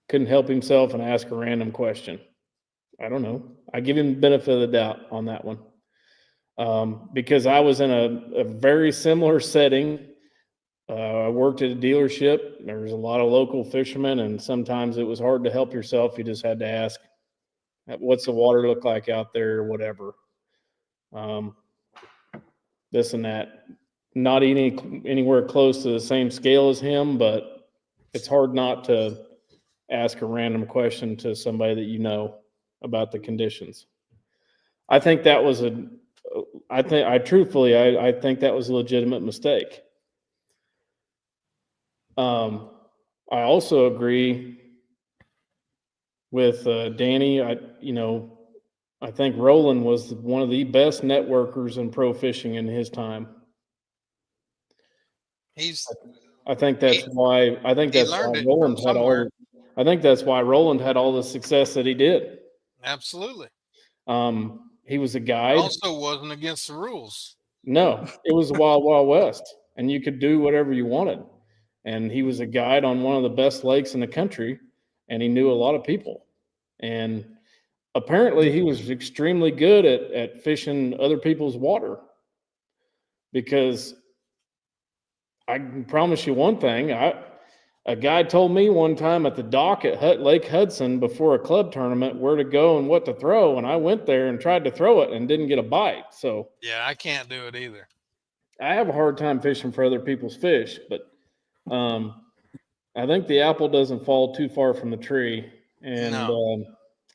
couldn't help himself and ask a random question. I don't know. I give him the benefit of the doubt on that one. Because I was in a very similar setting. I worked at a dealership. There was a lot of local fishermen, and sometimes it was hard to help yourself. You just had to ask, what's the water look like out there, or whatever. This and that. not anywhere close to the same scale as him, but it's hard not to ask a random question to somebody that you know about the conditions. I think that was I think that was a legitimate mistake. I also agree with Danny. I think Roland was one of the best networkers in pro fishing in his time. I think that's why Roland had all. I think that's why Roland had all the success that he did. Absolutely. He was a guide. Also wasn't against the rules. No, it was the Wild Wild West, and you could do whatever you wanted. And he was a guide on one of the best lakes in the country, and he knew a lot of people. And apparently, he was extremely good at fishing other people's water. Because I can promise you one thing, a guy told me one time at the dock at Lake Hudson before a club tournament where to go and what to throw, and I went there and tried to throw it and didn't get a bite. So yeah, I can't do it either. I have a hard time fishing for other people's fish, but I think the apple doesn't fall too far from the tree, and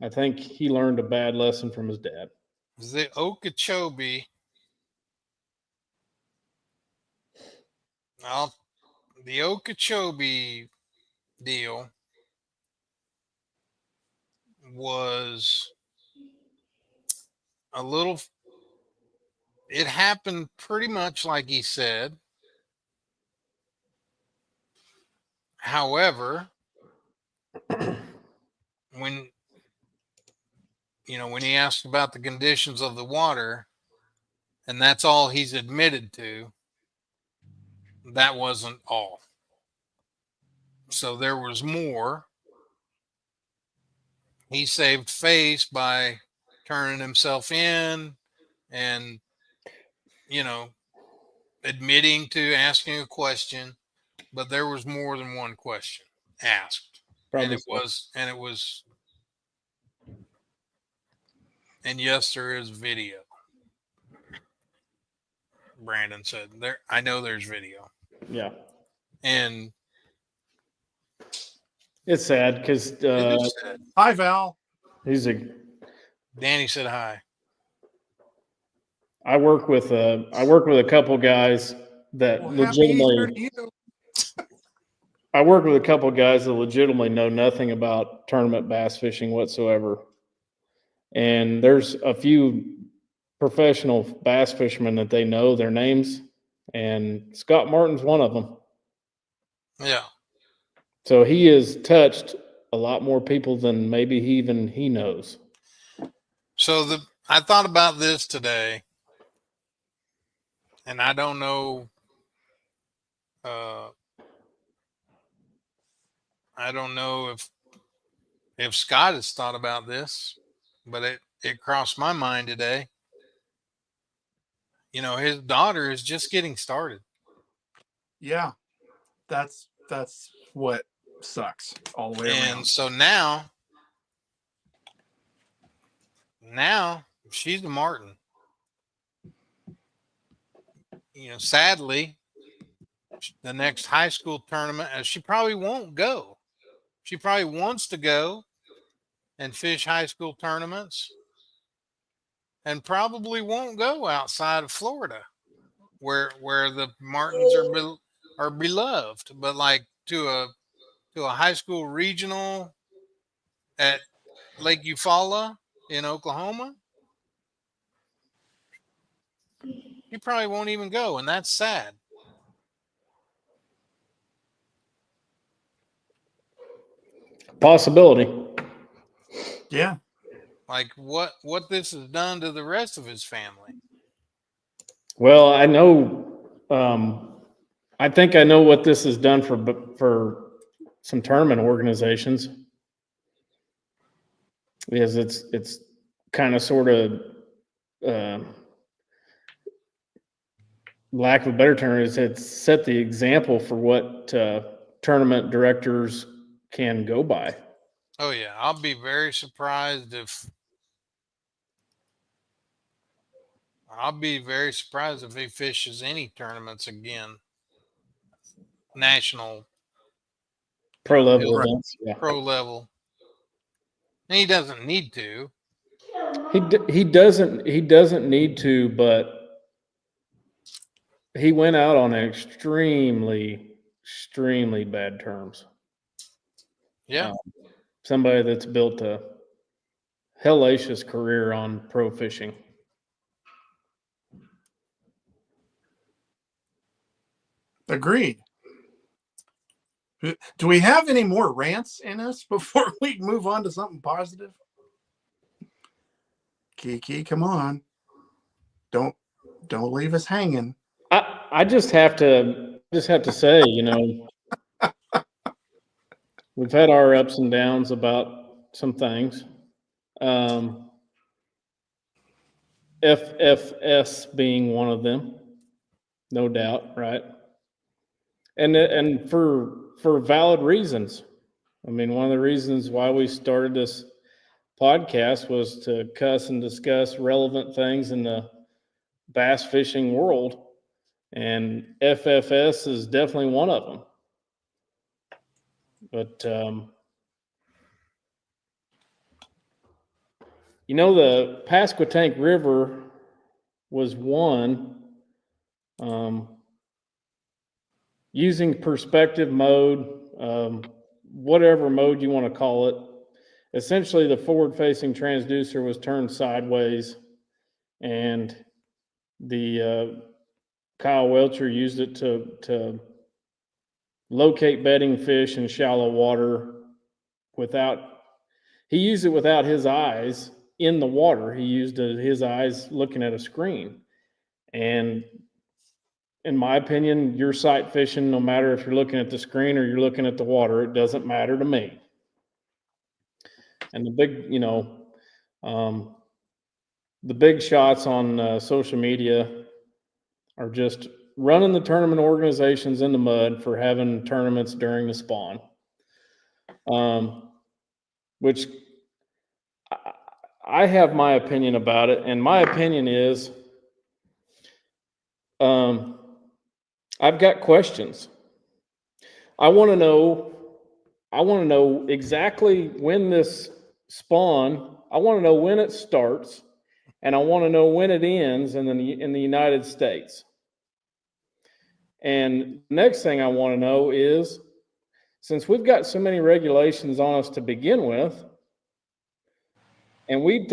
I think he learned a bad lesson from his dad. The Okeechobee. The Okeechobee deal was it happened pretty much like he said. However, when he asked about the conditions of the water, and that's all he's admitted to, that wasn't all. So there was more. He saved face by turning himself in and, admitting to asking a question, but there was more than one question asked. And yes, there is video. Brandon said I know there's video. Yeah. And it's sad because hi, Val. Danny said hi. I work with a couple guys that legitimately. I work with a couple guys that legitimately know nothing about tournament bass fishing whatsoever, and there's a few professional bass fishermen that they know their names, and Scott Martin's one of them. Yeah. So he has touched a lot more people than maybe he knows. So I thought about this today, and I don't know. I don't know if Scott has thought about this, but it crossed my mind today. His daughter is just getting started. Yeah, that's what sucks all the way around. And so now she's the Martin. Sadly, the next high school tournament, she probably won't go. She probably wants to go and fish high school tournaments and probably won't go outside of Florida where the Martins are beloved, but like to a high school regional at Lake Eufaula in Oklahoma, he probably won't even go, and that's sad. Possibility. Yeah. Like what this has done to the rest of his family. Well, I know. I think I know what this has done for some tournament organizations. Because it's kind of sort of lack of a better term, is it's set the example for what tournament directors can go by. Oh yeah, I'll be very surprised if I'll be very surprised if he fishes any tournaments again. National. Pro level events. Yeah. Pro level. And he doesn't need to. He doesn't need to, but he went out on extremely bad terms. Yeah. Somebody that's built a hellacious career on pro fishing. Agreed. Do we have any more rants in us before we move on to something positive? Kiki, come on. Don't leave us hanging. I just have to say, we've had our ups and downs about some things. FFS being one of them, no doubt, right? And for valid reasons. I mean, one of the reasons why we started this podcast was to cuss and discuss relevant things in the bass fishing world, and FFS is definitely one of them. But the Pasquotank River was won using perspective mode, whatever mode you want to call it. Essentially, the forward-facing transducer was turned sideways, and the Kyle Welcher used it to locate bedding fish in shallow water he used it without his eyes in the water. He used his eyes looking at a screen. And in my opinion, you're sight fishing no matter if you're looking at the screen or you're looking at the water. It doesn't matter to me. And the big shots on social media are just running the tournament organizations in the mud for having tournaments during the spawn, which I have my opinion about it. And my opinion is I've got questions. I want to know exactly when this spawn, I want to know when it starts, and I want to know when it ends in the United States. And the next thing I want to know is, since we've got so many regulations on us to begin with, and we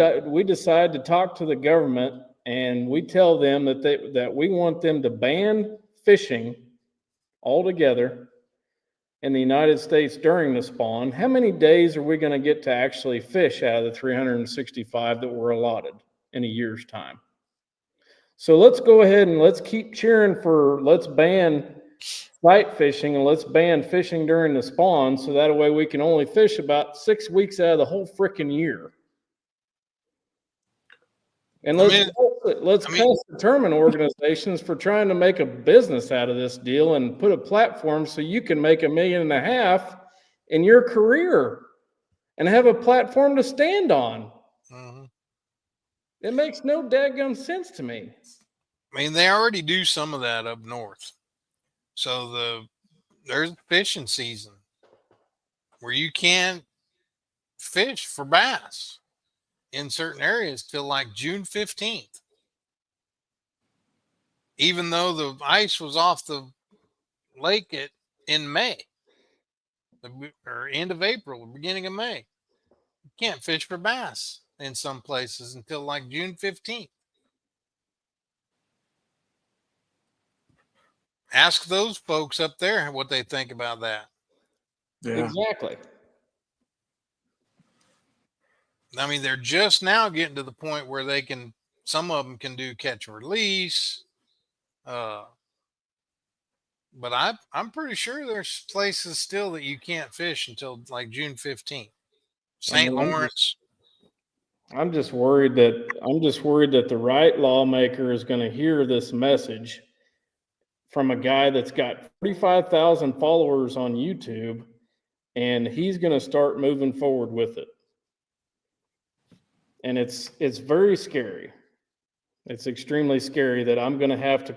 decide to talk to the government and we tell them that we want them to ban fishing altogether in the United States during the spawn, how many days are we going to get to actually fish out of the 365 that were allotted in a year's time? So let's go ahead and let's keep cheering for, let's ban sight fishing and let's ban fishing during the spawn, so that way we can only fish about 6 weeks out of the whole freaking year. And let's cuss the tournament organizations for trying to make a business out of this deal and put a platform so you can make $1.5 million in your career and have a platform to stand on. Mm-hmm. It makes no daggone sense to me. I mean, they already do some of that up north. So there's fishing season where you can't fish for bass in certain areas till like June 15th. Even though the ice was off the lake in May, or end of April, beginning of May. You can't fish for bass in some places until like June 15th. Ask those folks up there what they think about that. Yeah. Exactly. I mean, they're just now getting to the point where some of them can do catch and release. But I'm pretty sure there's places still that you can't fish until like June 15th. St. Lawrence. I'm just worried that the right lawmaker is going to hear this message from a guy that's got 45,000 followers on YouTube, and he's going to start moving forward with it. And it's very scary. It's extremely scary that I'm going to have to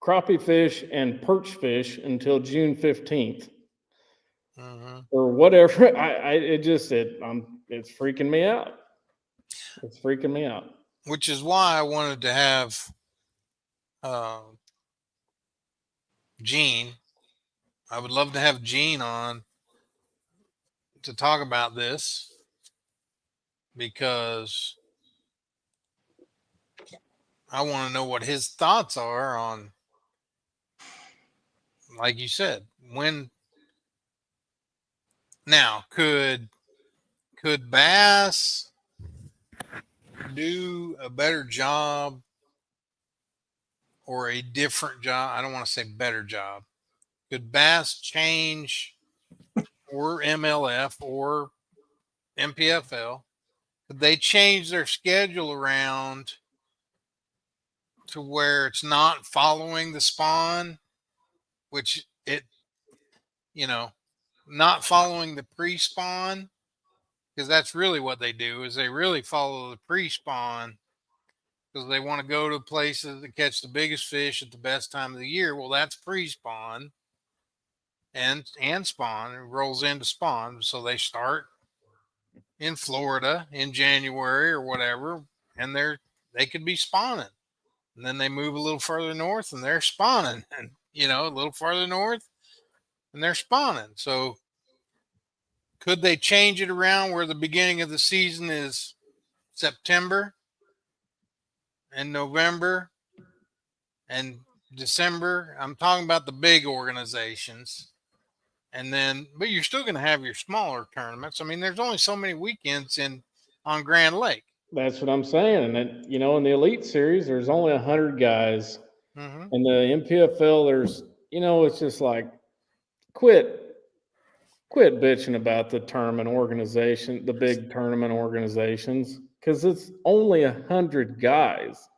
crappie fish and perch fish until June 15th. Or whatever. It's freaking me out. It's freaking me out. Which is why I wanted to have Gene. I would love to have Gene on to talk about this, because I want to know what his thoughts are on, like you said, when. Now, could bass do a better job or a different job? I don't want to say better job. Could bass change, or MLF or MPFL? Could they change their schedule around to where it's not following the spawn, which not following the pre-spawn? Because that's really what they do, is they really follow the pre-spawn, because they want to go to places that catch the biggest fish at the best time of the year. Well, that's pre-spawn and spawn. It rolls into spawn. So they start in Florida in January or whatever, and they could be spawning. And then they move a little further north and they're spawning, and a little farther north and they're spawning. So could they change it around where the beginning of the season is September and November and December? I'm talking about the big organizations. And then, but you're still going to have your smaller tournaments. I mean, there's only so many weekends on Grand Lake. That's what I'm saying. And in the Elite Series, there's only 100 guys. Mm-hmm. And the MPFL, there's, it's just like, quit bitching about the tournament organization, the big tournament organizations, because it's only 100 guys,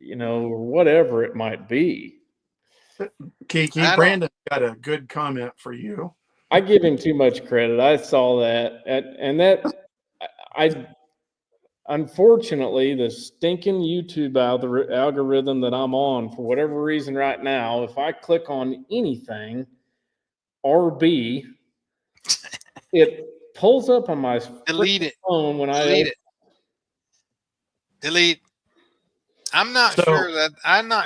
or whatever it might be. Kiki, Brandon got a good comment for you. I give him too much credit. I saw that. And unfortunately, the stinking YouTube algorithm that I'm on, for whatever reason right now, if I click on anything, RB, it pulls up on my phone when delete. I'm not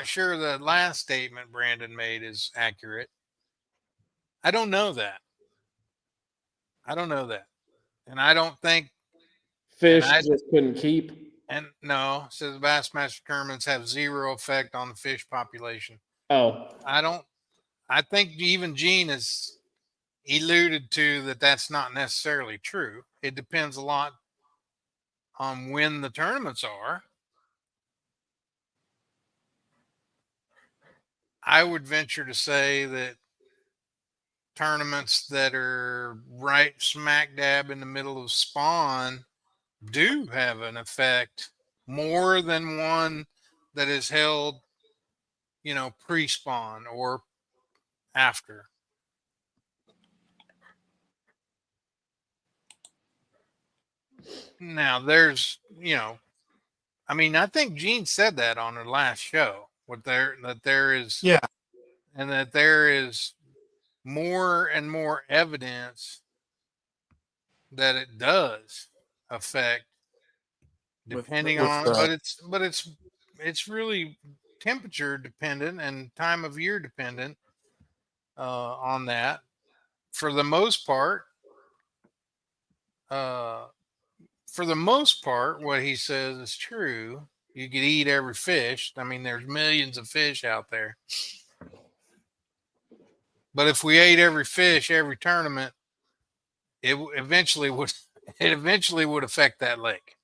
sure that last statement Brandon made is accurate. I don't know that. And I don't think fish just couldn't keep. And no, it says Bassmaster tournaments have zero effect on the fish population. Oh, I think even Gene has alluded to that that's not necessarily true. It depends a lot on when the tournaments are. I would venture to say that tournaments that are right smack dab in the middle of spawn do have an effect more than one that is held, pre-spawn or after. Now there's, I think Gene said that on her last show, that there is, and that there is more and more evidence that it does affect, depending on, but it's really temperature dependent and time of year dependent on that. For the most part, what he says is true. You could eat every fish. I mean, there's millions of fish out there. But if we ate every fish, every tournament, it eventually would affect that lake.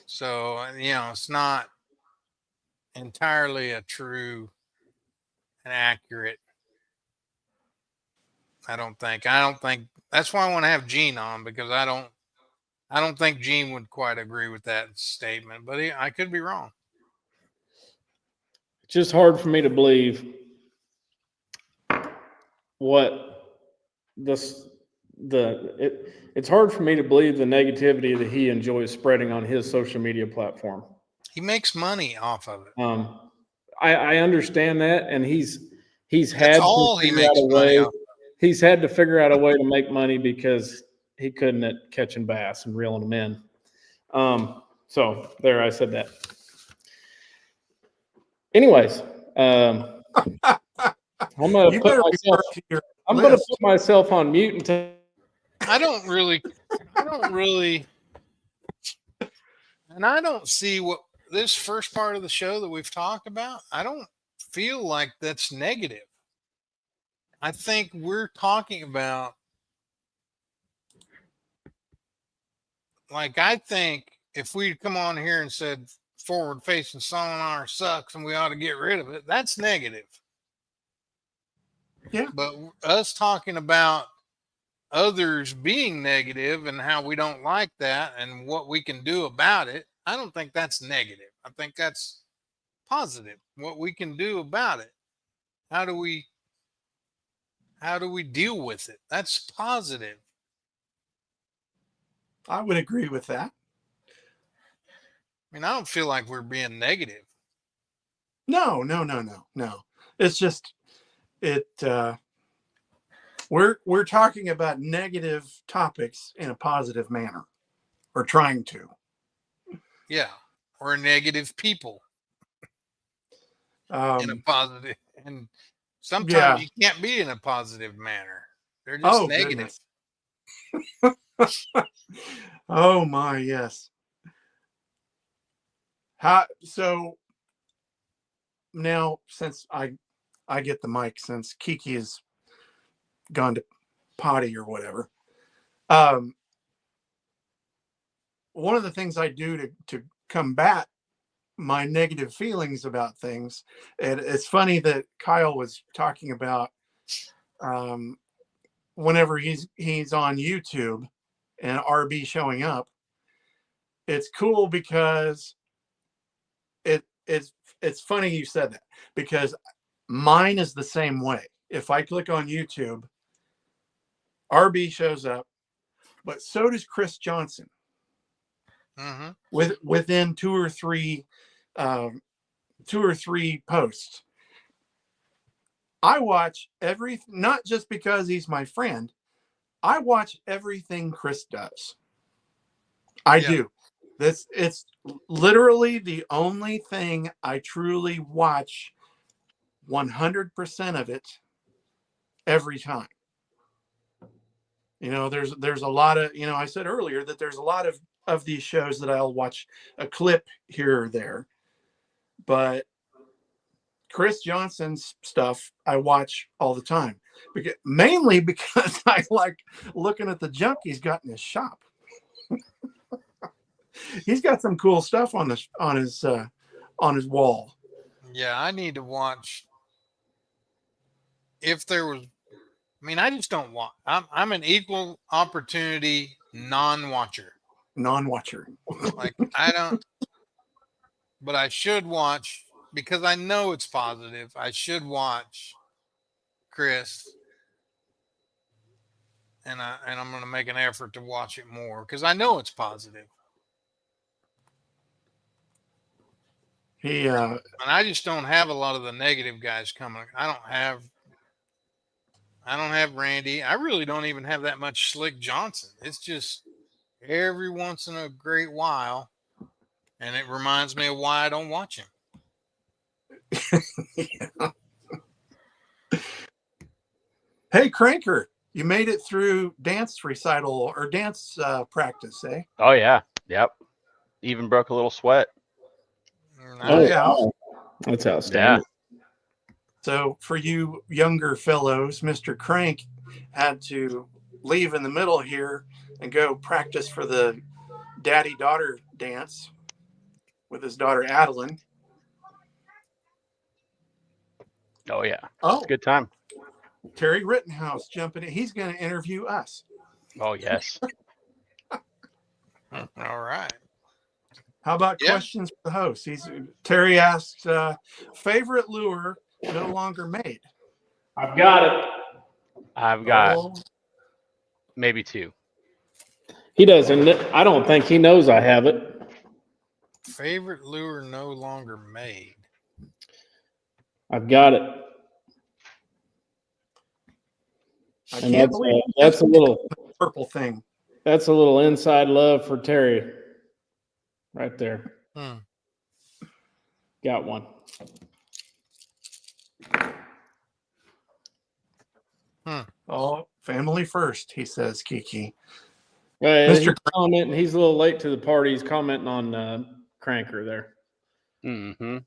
So, it's not entirely a true and accurate. I don't think that's why I want to have Gene on, because I don't think Gene would quite agree with that statement, but I could be wrong. It's just hard for me to believe it's hard for me to believe the negativity that he enjoys spreading on his social media platform. He makes money off of it. I understand that, and he's had That's all to he figure out makes a money way. off. He's had to figure out a way to make money because he couldn't at catching bass and reeling them in. So there, I said that. Anyways, I'm gonna put myself on mute until I don't really, and I don't see what this first part of the show that we've talked about. I don't feel like that's negative. I think we're talking about, like, I think if we'd come on here and said forward facing sonar sucks and we ought to get rid of it, that's negative. Yeah. But us talking about others being negative and how we don't like that and what we can do about it, I don't think that's negative. I think that's positive. What we can do about it. How do we deal with it? That's positive. I would agree with that. I mean, I don't feel like we're being negative. No. It's just we're talking about negative topics in a positive manner, or trying to. Yeah, or negative people in a positive, and sometimes you can't be in a positive manner. They're just negative. Oh my, yes. So now, since I get the mic, since Kiki has gone to potty or whatever, one of the things I do to combat my negative feelings about things, and it's funny that Kyle was talking about whenever he's on YouTube and RB showing up, it's cool because it's funny you said that, because mine is the same way. If I click on YouTube, RB shows up, but so does Chris Johnson. Mm-hmm. Within two or three posts. I watch not just because he's my friend. I watch everything Chris does. I do. It's literally the only thing I truly watch 100% of it every time. You know, there's a lot of, I said earlier that there's a lot of these shows that I'll watch a clip here or there, but Chris Johnson's stuff I watch all the time, mainly because I like looking at the junk he's got in his shop. He's got some cool stuff on his wall. Yeah, I need to watch. If there was, I mean, I just don't want. I'm an equal opportunity non-watcher. Like, I don't, but I should watch because I know it's positive. I should watch Chris, and I'm going to make an effort to watch it more because I know it's positive. And I just don't have a lot of the negative guys coming. I don't have Randy. I really don't even have that much Slick Johnson. It's just every once in a great while, and it reminds me of why I don't watch him. Yeah. Hey, Cranker, you made it through dance recital or dance practice, eh? Oh yeah, yep. Even broke a little sweat. Oh yeah, that's outstanding. Yeah. So for you younger fellows, Mr. Crank had to leave in the middle here and go practice for the daddy-daughter dance with his daughter Adeline. Oh yeah, it's a good time. Terry Rittenhouse jumping in. He's going to interview us. Oh yes. All right. How about questions for the host? Terry asks, favorite lure no longer made. I've got it. I've got maybe two. He doesn't. I don't think he knows I have it. Favorite lure no longer made. I've got it. I can't believe that's a little purple thing. That's a little inside love for Terry, right there. Got one. Oh, family first, he says, Kiki. Mr. Commenting, he's a little late to the party. He's commenting on Cranker there. Mm-hmm.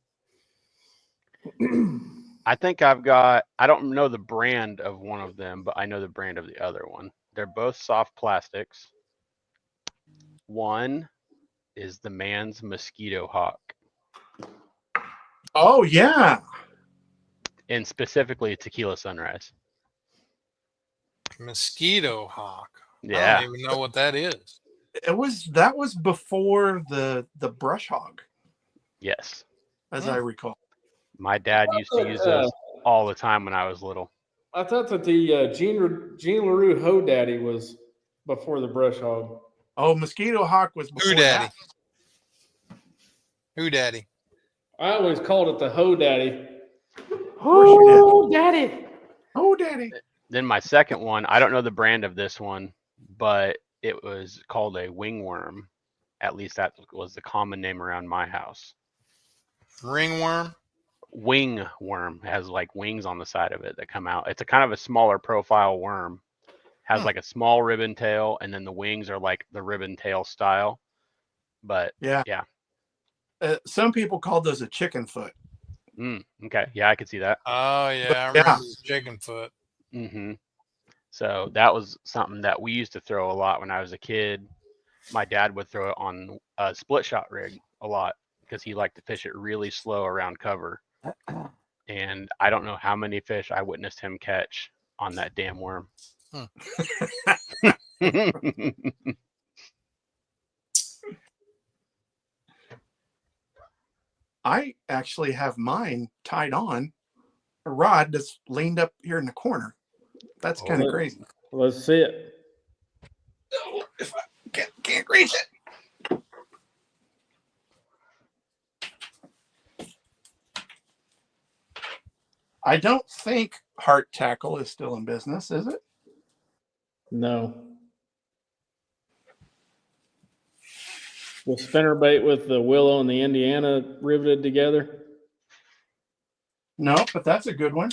I think I've got, I don't know the brand of one of them, but I know the brand of the other one. They're both soft plastics. One is the man's Mosquito Hawk. Oh, yeah. And specifically Tequila Sunrise. Mosquito Hawk. Yeah. I don't even know what that is. That was before the brush hog. Yes. As I recall. My dad used to use those all the time when I was little. I thought that the Gene LaRue Ho Daddy was before the brush hog. Oh, Mosquito Hawk was before that. Who Daddy? I always called it the Ho Daddy. Oh, Daddy. Oh, Daddy. Then my second one, I don't know the brand of this one, but it was called a wingworm. At least that was the common name around my house. Ringworm? Wingworm. It has like wings on the side of it that come out. It's a kind of a smaller profile worm. Has like a small ribbon tail, and then the wings are like the ribbon tail style. But yeah. Some people called those a chicken foot. Okay. Yeah, I could see that. Oh, yeah. I remember the chicken foot. Mm-hmm. So that was something that we used to throw a lot when I was a kid. My dad would throw it on a split shot rig a lot because he liked to fish it really slow around cover. And I don't know how many fish I witnessed him catch on that damn worm. I actually have mine tied on a rod that's leaned up here in the corner. That's kind of crazy. Let's see it. Oh, if I can't reach it. I don't think Heart Tackle is still in business, is it? No. The spinnerbait with the Willow and the Indiana riveted together? No, but that's a good one.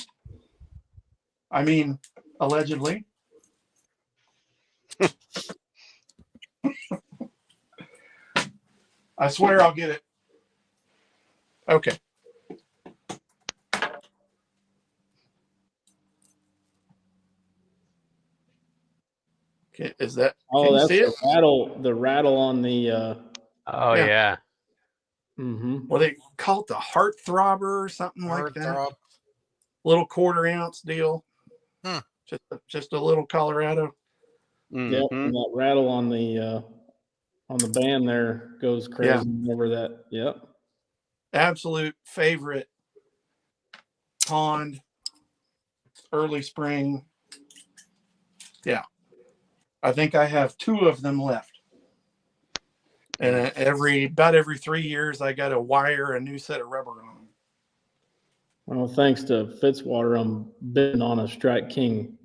I mean, allegedly. I swear I'll get it. Okay. Okay, is that? Oh, that's the rattle. The rattle on the. Oh yeah. Mm-hmm. Well, they call it the Heart Throbber or something like that. Little 1/4 ounce deal. Just a little Colorado. Mm-hmm. Yep, and that rattle on the band there goes crazy over that. Yep. Absolute favorite pond. Early spring. Yeah. I think I have 2 of them left. And about every 3 years, I got to wire a new set of rubber on them. Well, thanks to Fitzwater, I'm bidding on a Strike King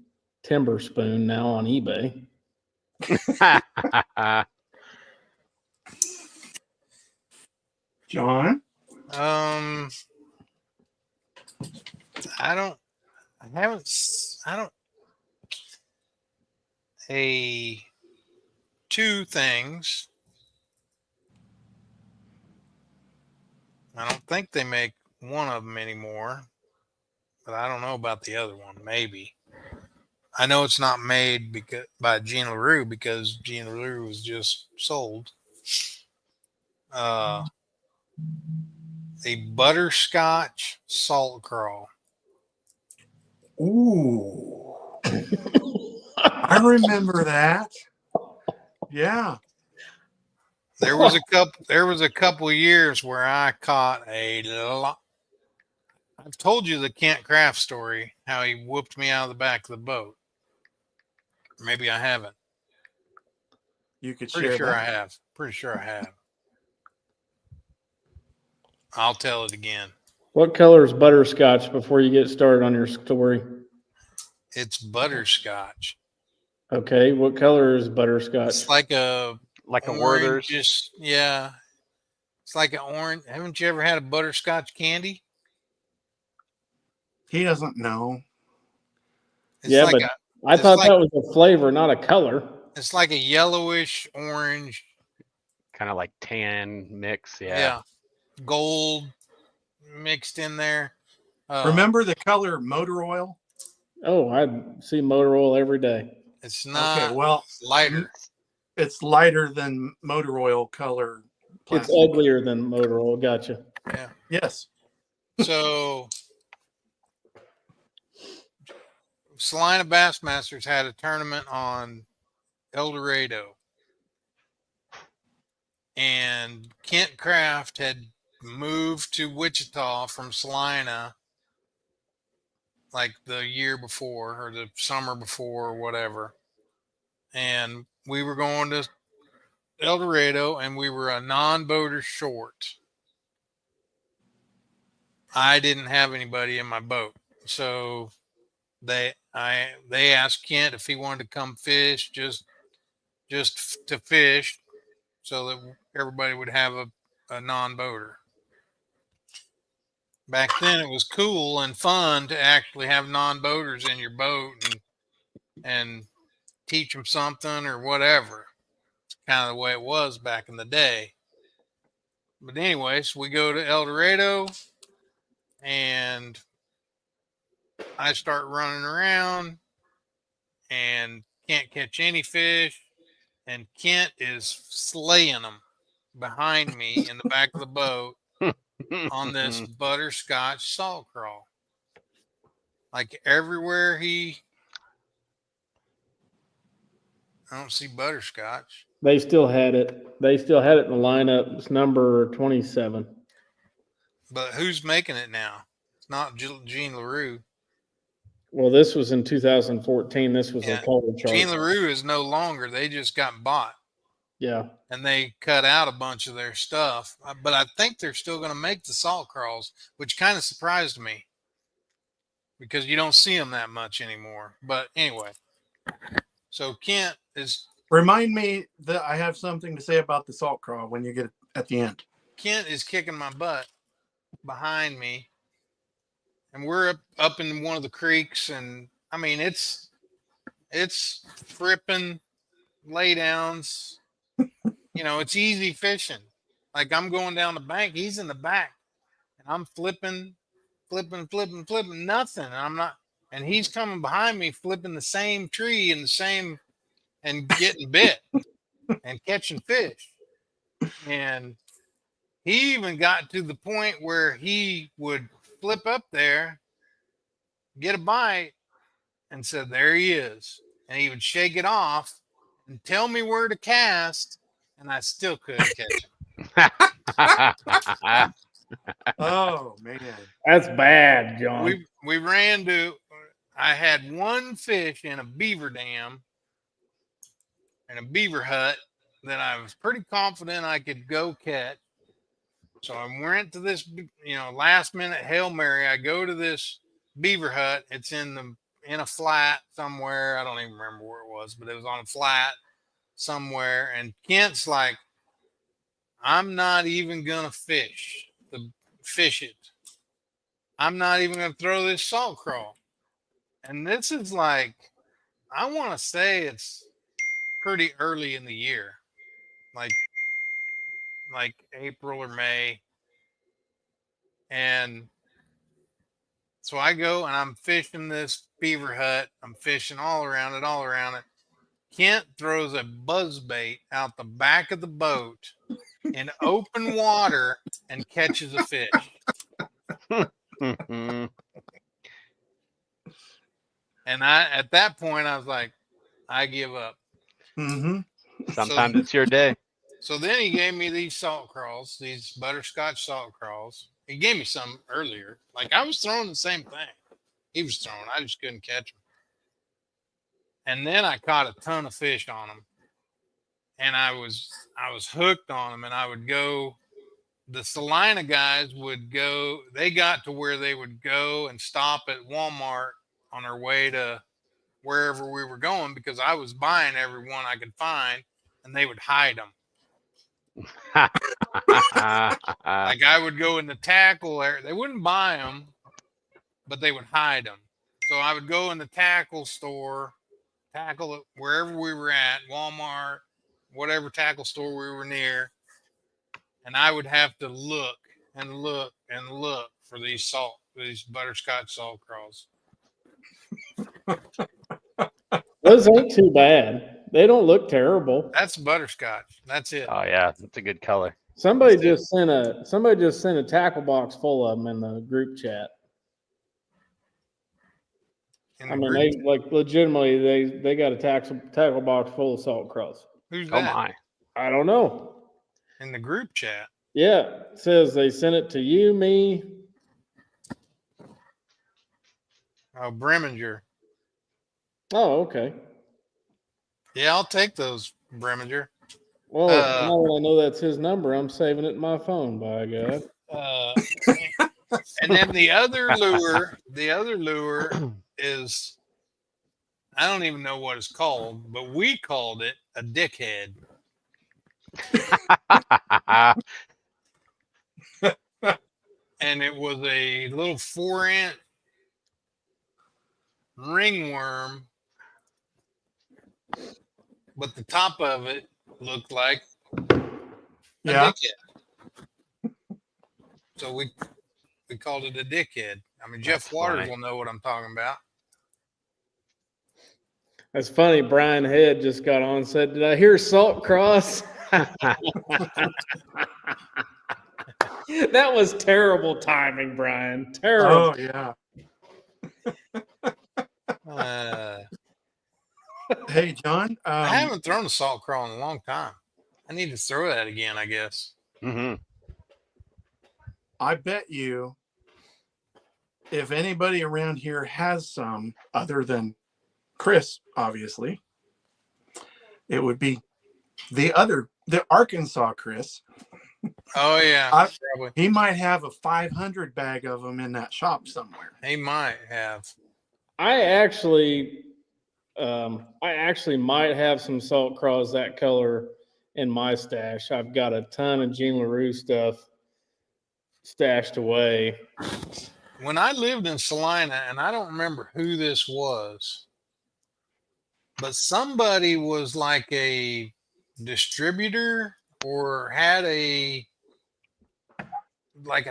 timber spoon now on eBay. John? Two things. I don't think they make one of them anymore, but I don't know about the other one. Maybe. I know it's not made by Gene LaRue because Gene LaRue was just sold. A butterscotch salt crawl. Ooh. I remember that. Yeah. There was a couple years where I caught a lot. I've told you the Kent Craft story, how he whooped me out of the back of the boat. Maybe I haven't. You could Pretty share sure that. I have. Pretty sure I have. I'll tell it again. What color is butterscotch before you get started on your story? It's butterscotch. Okay, what color is butterscotch? It's like a Werther's. Just yeah. It's like an orange. Haven't you ever had a butterscotch candy? He doesn't know. It's like but I thought that was a flavor, not a color. It's like a yellowish orange, kind of like tan mix. Yeah, gold mixed in there. Remember the color motor oil? Oh, I see motor oil every day. It's not. Okay, well, lighter. It's lighter than motor oil color. Plastic. It's uglier than motor oil. Gotcha. Yeah. Yes. So, Salina Bassmasters had a tournament on El Dorado, and Kent Kraft had moved to Wichita from Salina like the year before or the summer before or whatever. And we were going to El Dorado, and we were a non-boater short. I didn't have anybody in my boat, so they asked Kent if he wanted to come fish, just to fish, so that everybody would have a non-boater. Back then, it was cool and fun to actually have non-boaters in your boat and teach them something or whatever. It's kind of the way it was back in the day. But anyways, we go to El Dorado, and I start running around and can't catch any fish. And Kent is slaying them behind me in the back of the boat on this butterscotch salt crawl. Like everywhere I don't see butterscotch. They still had it. They still had it in the lineup. It's number 27. But who's making it now? It's not Gene LaRue. Well, this was in 2014. This was a color chart. Gene LaRue is no longer. They just got bought. Yeah. And they cut out a bunch of their stuff. But I think they're still going to make the salt crawls, which kind of surprised me because you don't see them that much anymore. But anyway, so Kent is... Remind me that I have something to say about the salt crawl when you get at the end. Kent is kicking my butt behind me, and we're up in one of the creeks, and I mean it's fripping laydowns. It's easy fishing. Like I'm going down the bank, he's in the back, and I'm flipping, nothing. And I'm not, and he's coming behind me, flipping the same tree and getting bit and catching fish. And he even got to the point where he would flip up there, get a bite, and said, "There he is." And he would shake it off and tell me where to cast, and I still couldn't catch him. Oh, man. That's bad, John. We ran to, I had one fish in a beaver dam and a beaver hut that I was pretty confident I could go catch. So I went to this, last minute Hail Mary. I go to this beaver hut. It's in a flat somewhere. I don't even remember where it was, but it was on a flat somewhere. And Kent's like, "I'm not even going to fish it. I'm not even going to throw this salt crawl." And this is like, I want to say it's pretty early in the year, like April or May. And so I go and I'm fishing this beaver hut. I'm fishing all around it. Kent throws a buzz bait out the back of the boat in open water and catches a fish. And at that point, I was like, I give up. Mm-hmm. Sometimes it's your day. So then he gave me these salt crawls, these butterscotch salt crawls. He gave me some earlier. Like I was throwing the same thing he was throwing. I just couldn't catch them. And then I caught a ton of fish on them. And I was hooked on them. And I would go the Salina guys would go. They got to where they would go and stop at Walmart on their way to wherever we were going because I was buying every one I could find, and they would hide them. Like I would go in the tackle area. They wouldn't buy them, but they would hide them. So I would go in the tackle store, tackle it wherever we were at, Walmart, whatever tackle store we were near, and I would have to look and look and look for these butterscotch salt crawls. Those ain't too bad. They don't look terrible. That's butterscotch. That's it. Oh yeah, it's a good color. Somebody just sent a tackle box full of them in the group chat. I mean, they like legitimately they got a tackle box full of salt crawls. Who's that? Oh my! I don't know. In the group chat. Yeah, it says they sent it to you, me. Oh, Breminger. Oh, okay. Yeah, I'll take those, Breminger. Well, now that I know that's his number, I'm saving it in my phone, by God. And then the other lure is, I don't even know what it's called, but we called it a dickhead. And it was a little 4-inch ringworm, but the top of it looked like a dickhead. So we called it a dickhead. I mean, Jeff Waters will know what I'm talking about. That's funny. Brian Head just got on and said, "Did I hear Salt Cross?" That was terrible timing, Brian. Terrible. Oh, yeah. Hey, John. I haven't thrown a salt crawl in a long time. I need to throw that again, I guess. Mm-hmm. I bet you if anybody around here has some other than Chris, obviously, it would be the Arkansas Chris. Oh, yeah. He might have a 500 bag of them in that shop somewhere. He might have. I actually might have some salt crawls that color in my stash. I've got a ton of Jean LaRue stuff stashed away. When I lived in Salina, and I don't remember who this was, but somebody was like a distributor or had a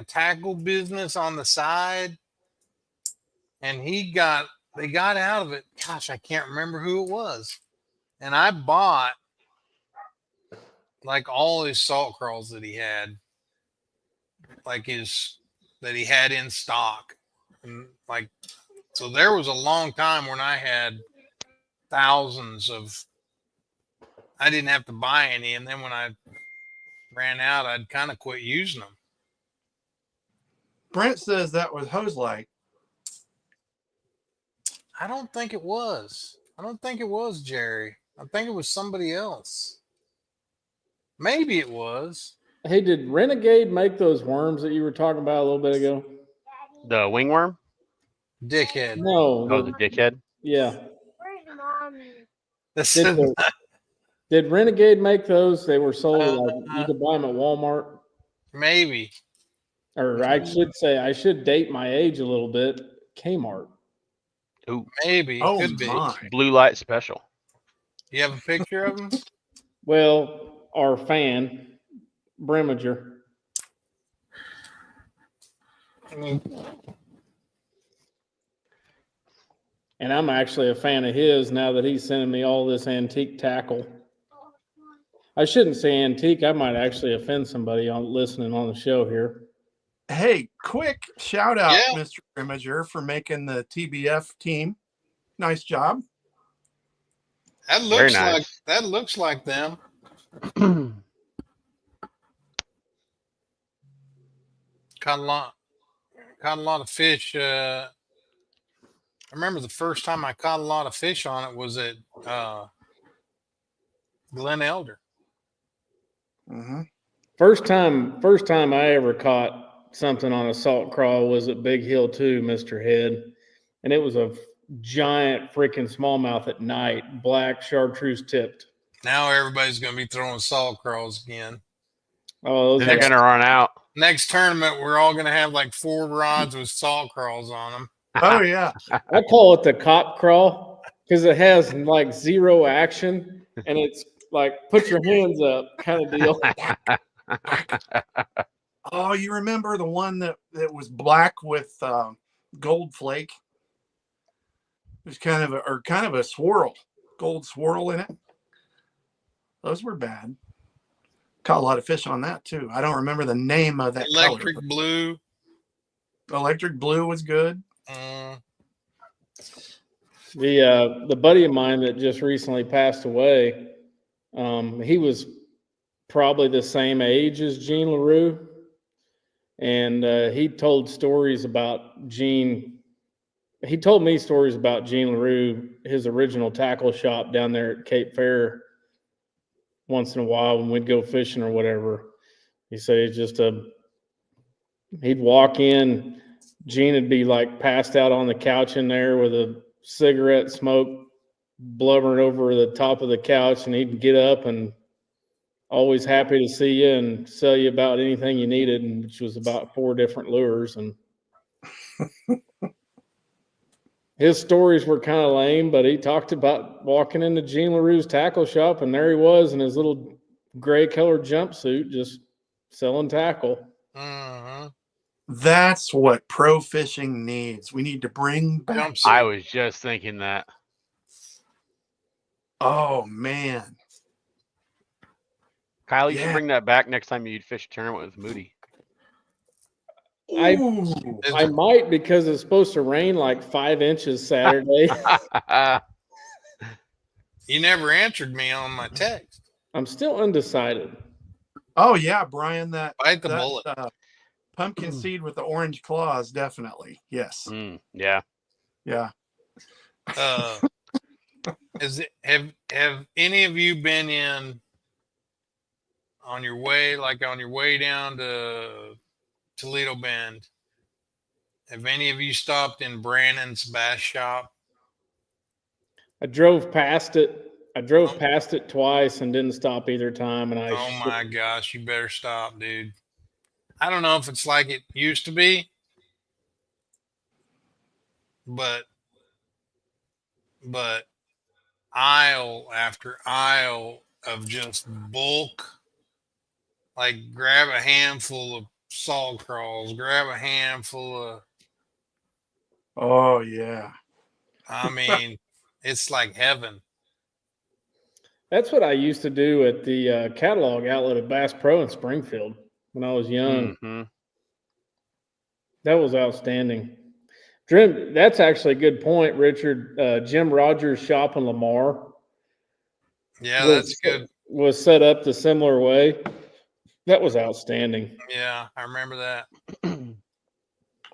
tackle business on the side, and they got out of it. Gosh, I can't remember who it was. And I bought like all his salt crawls that he had, that he had in stock. And so there was a long time when I had thousands of, I didn't have to buy any. And then when I ran out, I'd kind of quit using them. Brent says that was Hose Light. I don't think it was. Jerry. I think it was somebody else. Maybe it was. Hey, did Renegade make those worms that you were talking about a little bit ago? The wingworm? Dickhead. No. Oh, the dickhead? Yeah. Listen, did Renegade make those? They were sold. You could buy them at Walmart. Maybe. Or I should date my age a little bit. Kmart. Ooh. Maybe. Oh, could be. my. Blue light special. You have a picture of them? Well, our fan, Breminger. And I'm actually a fan of his now that he's sending me all this antique tackle. I shouldn't say antique. I might actually offend somebody listening on the show here. Hey, quick shout out, Mr. Breminger, for making the TBF team. Nice job. That looks like them. Caught a lot of fish. I remember the first time I caught a lot of fish on it was at Glen Elder. Mm-hmm. First time I ever caught something on a salt crawl was at Big Hill 2, Mr. Head. And it was a giant freaking smallmouth at night, black chartreuse tipped. Now everybody's going to be throwing salt crawls again. Oh, they're going to run out. Next tournament, we're all going to have like 4 rods with salt crawls on them. Oh, yeah. I call it the cop crawl because it has like zero action and it's like put your hands up kind of deal. Oh, you remember the one that was black with gold flake? It was kind of a swirl, gold swirl in it. Those were bad. Caught a lot of fish on that too. I don't remember the name of that Electric color. blue. Electric blue was good. The buddy of mine that just recently passed away, he was probably the same age as Gene LaRue, and he told stories about Gene. He told me stories about Gene LaRue, his original tackle shop down there at Cape Fair. Once in a while, when we'd go fishing or whatever, he said he'd walk in. Gene would be like passed out on the couch in there with a cigarette smoke blubbering over the top of the couch, and he'd get up and always happy to see you and sell you about anything you needed, and which was about 4 different lures. And his stories were kind of lame, but he talked about walking into Gene LaRue's tackle shop, and there he was in his little gray colored jumpsuit just selling tackle. That's what pro fishing needs. We need to bring back. I was just thinking that. Oh, man. Kyle, you should bring that back next time you fish a tournament with Moody. I might, because it's supposed to rain like 5 inches Saturday. You never answered me on my text. I'm still undecided. Oh yeah, Brian, bite the bullet. Pumpkin seed with the orange claws, definitely. Yes. Yeah. Yeah. Have any of you been on your way down to Toledo Bend? Have any of you stopped in Brandon's Bass Shop? I drove past it twice and didn't stop either time. And my gosh, you better stop, dude. I don't know if it's like it used to be, but aisle after aisle of just bulk, like grab a handful of salt crawls, grab a handful of. Oh yeah. I mean, it's like heaven. That's what I used to do at the catalog outlet at Bass Pro in Springfield when I was young. Mm-hmm. That was outstanding. Jim, that's actually a good point, Richard. Jim Rogers' shop in Lamar. Yeah, that's good. Was set up the similar way. That was outstanding. Yeah, I remember that.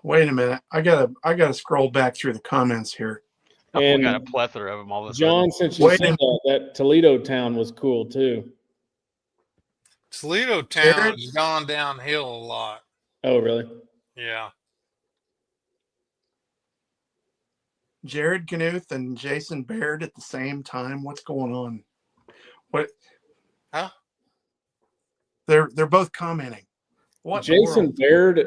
Wait a minute. I gotta scroll back through the comments here. And we got a plethora of them all this. John, since you said that Toledo Town was cool too. Toledo Town has gone downhill a lot. Oh, really? Yeah. Jared Knuth and Jason Baird at the same time. What's going on? What? Huh? They're both commenting. What? Jason Baird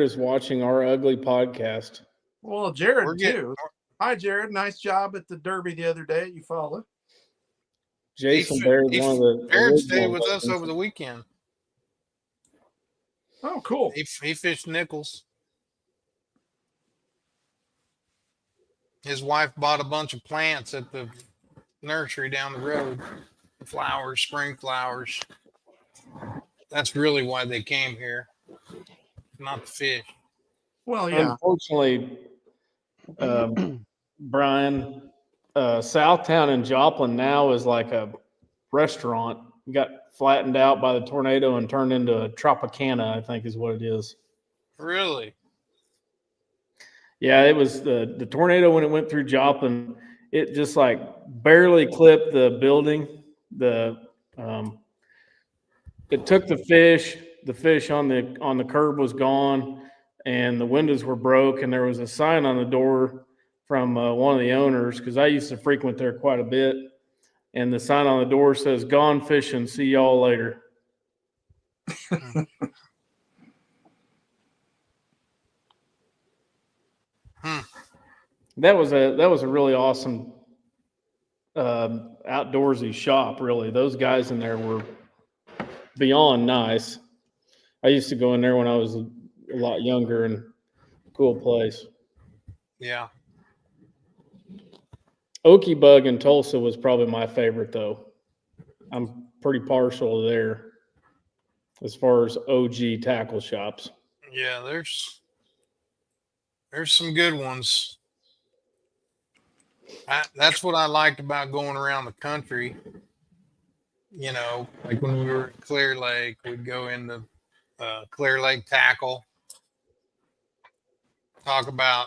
is watching our ugly podcast. Well, Jared too. Hi, Jared. Nice job at the Derby the other day. You follow? Jason Baird, one of the. Baird stayed with us over the weekend. Oh, cool. He fished nickels. His wife bought a bunch of plants at the nursery down the road. Flowers, spring flowers. That's really why they came here, not to fish. Well, yeah. Unfortunately, Brian, Southtown in Joplin now is like a restaurant. It got flattened out by the tornado and turned into a Tropicana, I think is what it is. Really? Yeah, it was the tornado when it went through Joplin. It just like barely clipped the building. it took the fish. The fish on the curb was gone, and the windows were broke. And there was a sign on the door from one of the owners, because I used to frequent there quite a bit. And the sign on the door says, "Gone fishing. See y'all later." That was a really awesome outdoorsy shop. Really, those guys in there were beyond nice. I used to go in there when I was a lot younger, and cool place. Yeah. Okie Bug in Tulsa was probably my favorite, though. I'm pretty partial to there as far as OG tackle shops. Yeah, there's some good ones. That's what I liked about going around the country. You know, like when we were at Clear Lake, we'd go into Clear Lake Tackle, talk about.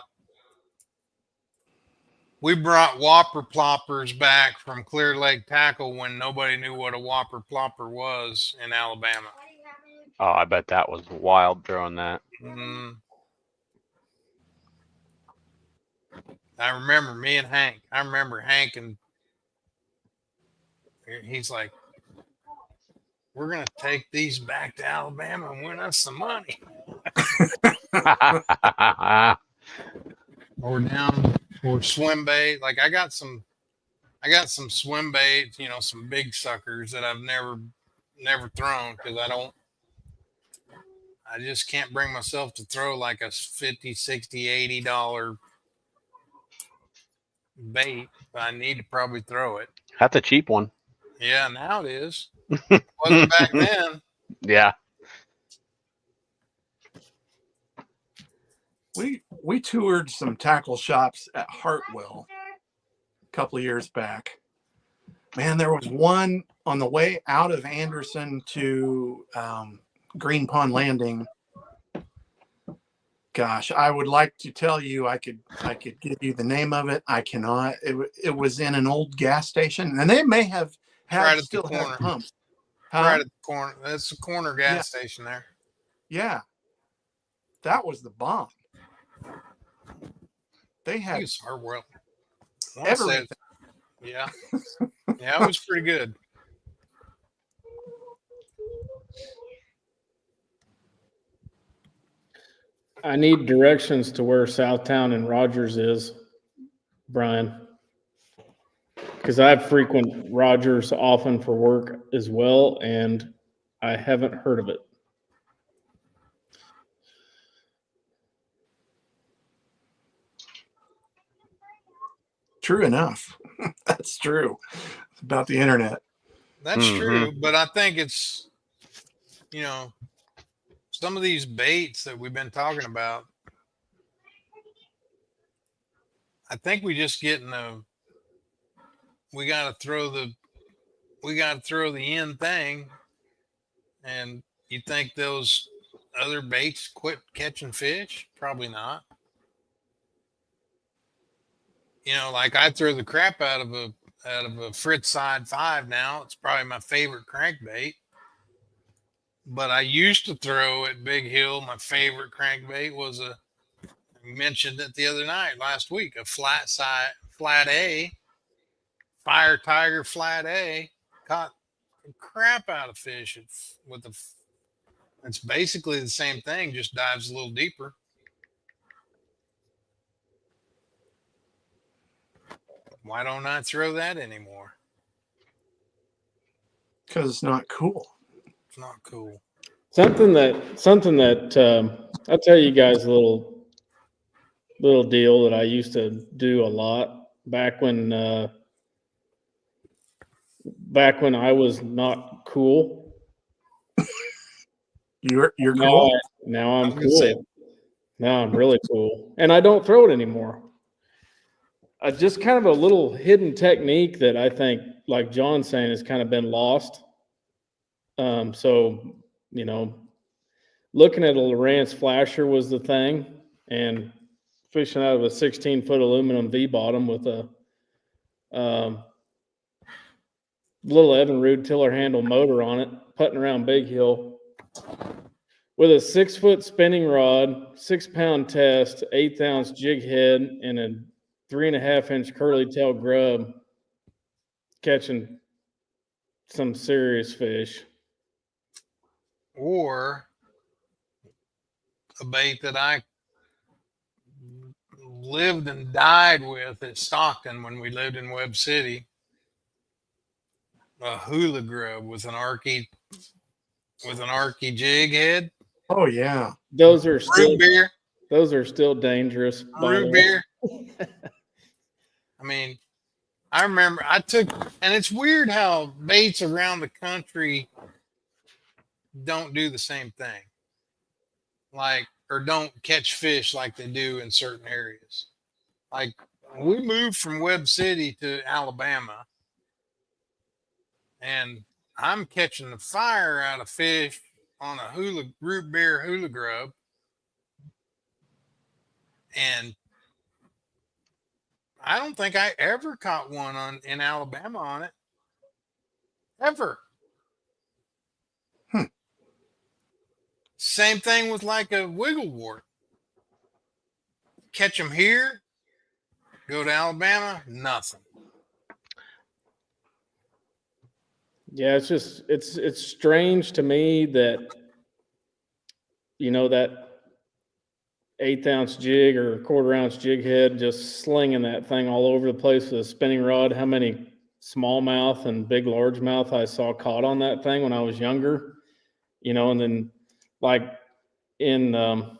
We brought whopper ploppers back from Clear Lake Tackle when nobody knew what a whopper plopper was in Alabama. Oh, I bet that was wild throwing that. I remember me and Hank. I remember Hank, and he's like, "We're going to take these back to Alabama and win us some money." Or down or swim bait. Like I got some swim baits, you know, some big suckers that I've never thrown, because I just can't bring myself to throw like a $50, $60, $80 bait. But I need to probably throw it. That's a cheap one. Yeah, now it is. Wasn't back then. Yeah. We toured some tackle shops at Hartwell a couple of years back. Man, there was one on the way out of Anderson to Green Pond Landing. Gosh, I would like to tell you, I could give you the name of it. I cannot. It was in an old gas station, and they may have Right at still the corner. had pumps. Right at the corner. That's the corner gas station there. Yeah, that was the bomb. They had Hartwell. everything. Yeah. Yeah, it was pretty good. I need directions to where Southtown and Rogers is, Brian, because I frequent Rogers often for work as well, and I haven't heard of it. True enough. That's true. It's about the internet. That's true, but I think it's, you know, some of these baits that we've been talking about, I think we just get in we got to throw the end thing, and you think those other baits quit catching fish? Probably not. You know, like I throw the crap out of a Fritz Side 5 now. It's probably my favorite crankbait. But I used to throw at Big Hill. My favorite crankbait was I mentioned it the other night, last week, a flat A, Fire Tiger flat A. Caught the crap out of fish it's basically the same thing, just dives a little deeper. Why don't I throw that anymore? Because it's not cool. It's not cool. Something that I'll tell you guys a little deal that I used to do a lot back when I was not cool. You're cool. Now I'm cool. Now I'm really cool, and I don't throw it anymore. Just kind of a little hidden technique that I think, like John's saying, has kind of been lost. So, you know, looking at a Lowrance flasher was the thing, and fishing out of a 16-foot aluminum V-bottom with a little Evinrude tiller handle motor on it, putting around Big Hill with a 6-foot spinning rod, 6-pound test, 1/8 ounce jig head, and a 3.5-inch curly tail grub, catching some serious fish. Or a bait that I lived and died with at Stockton when we lived in Webb City, a hula grub with an arky jig head. Oh yeah, Those are still Root beer. Those are still dangerous. Root beer. I mean, I remember and it's weird how baits around the country don't do the same thing. Or don't catch fish like they do in certain areas. Like, we moved from Webb City to Alabama, and I'm catching the fire out of fish on a root beer hula grub. And I don't think I ever caught one in Alabama on it. Ever. Same thing with like a wigglewort. Catch them here, go to Alabama, nothing. Yeah, it's strange to me that, that 1/8 ounce jig or 1/4 ounce jig head, just slinging that thing all over the place with a spinning rod. How many smallmouth and big largemouth I saw caught on that thing when I was younger, and then like in the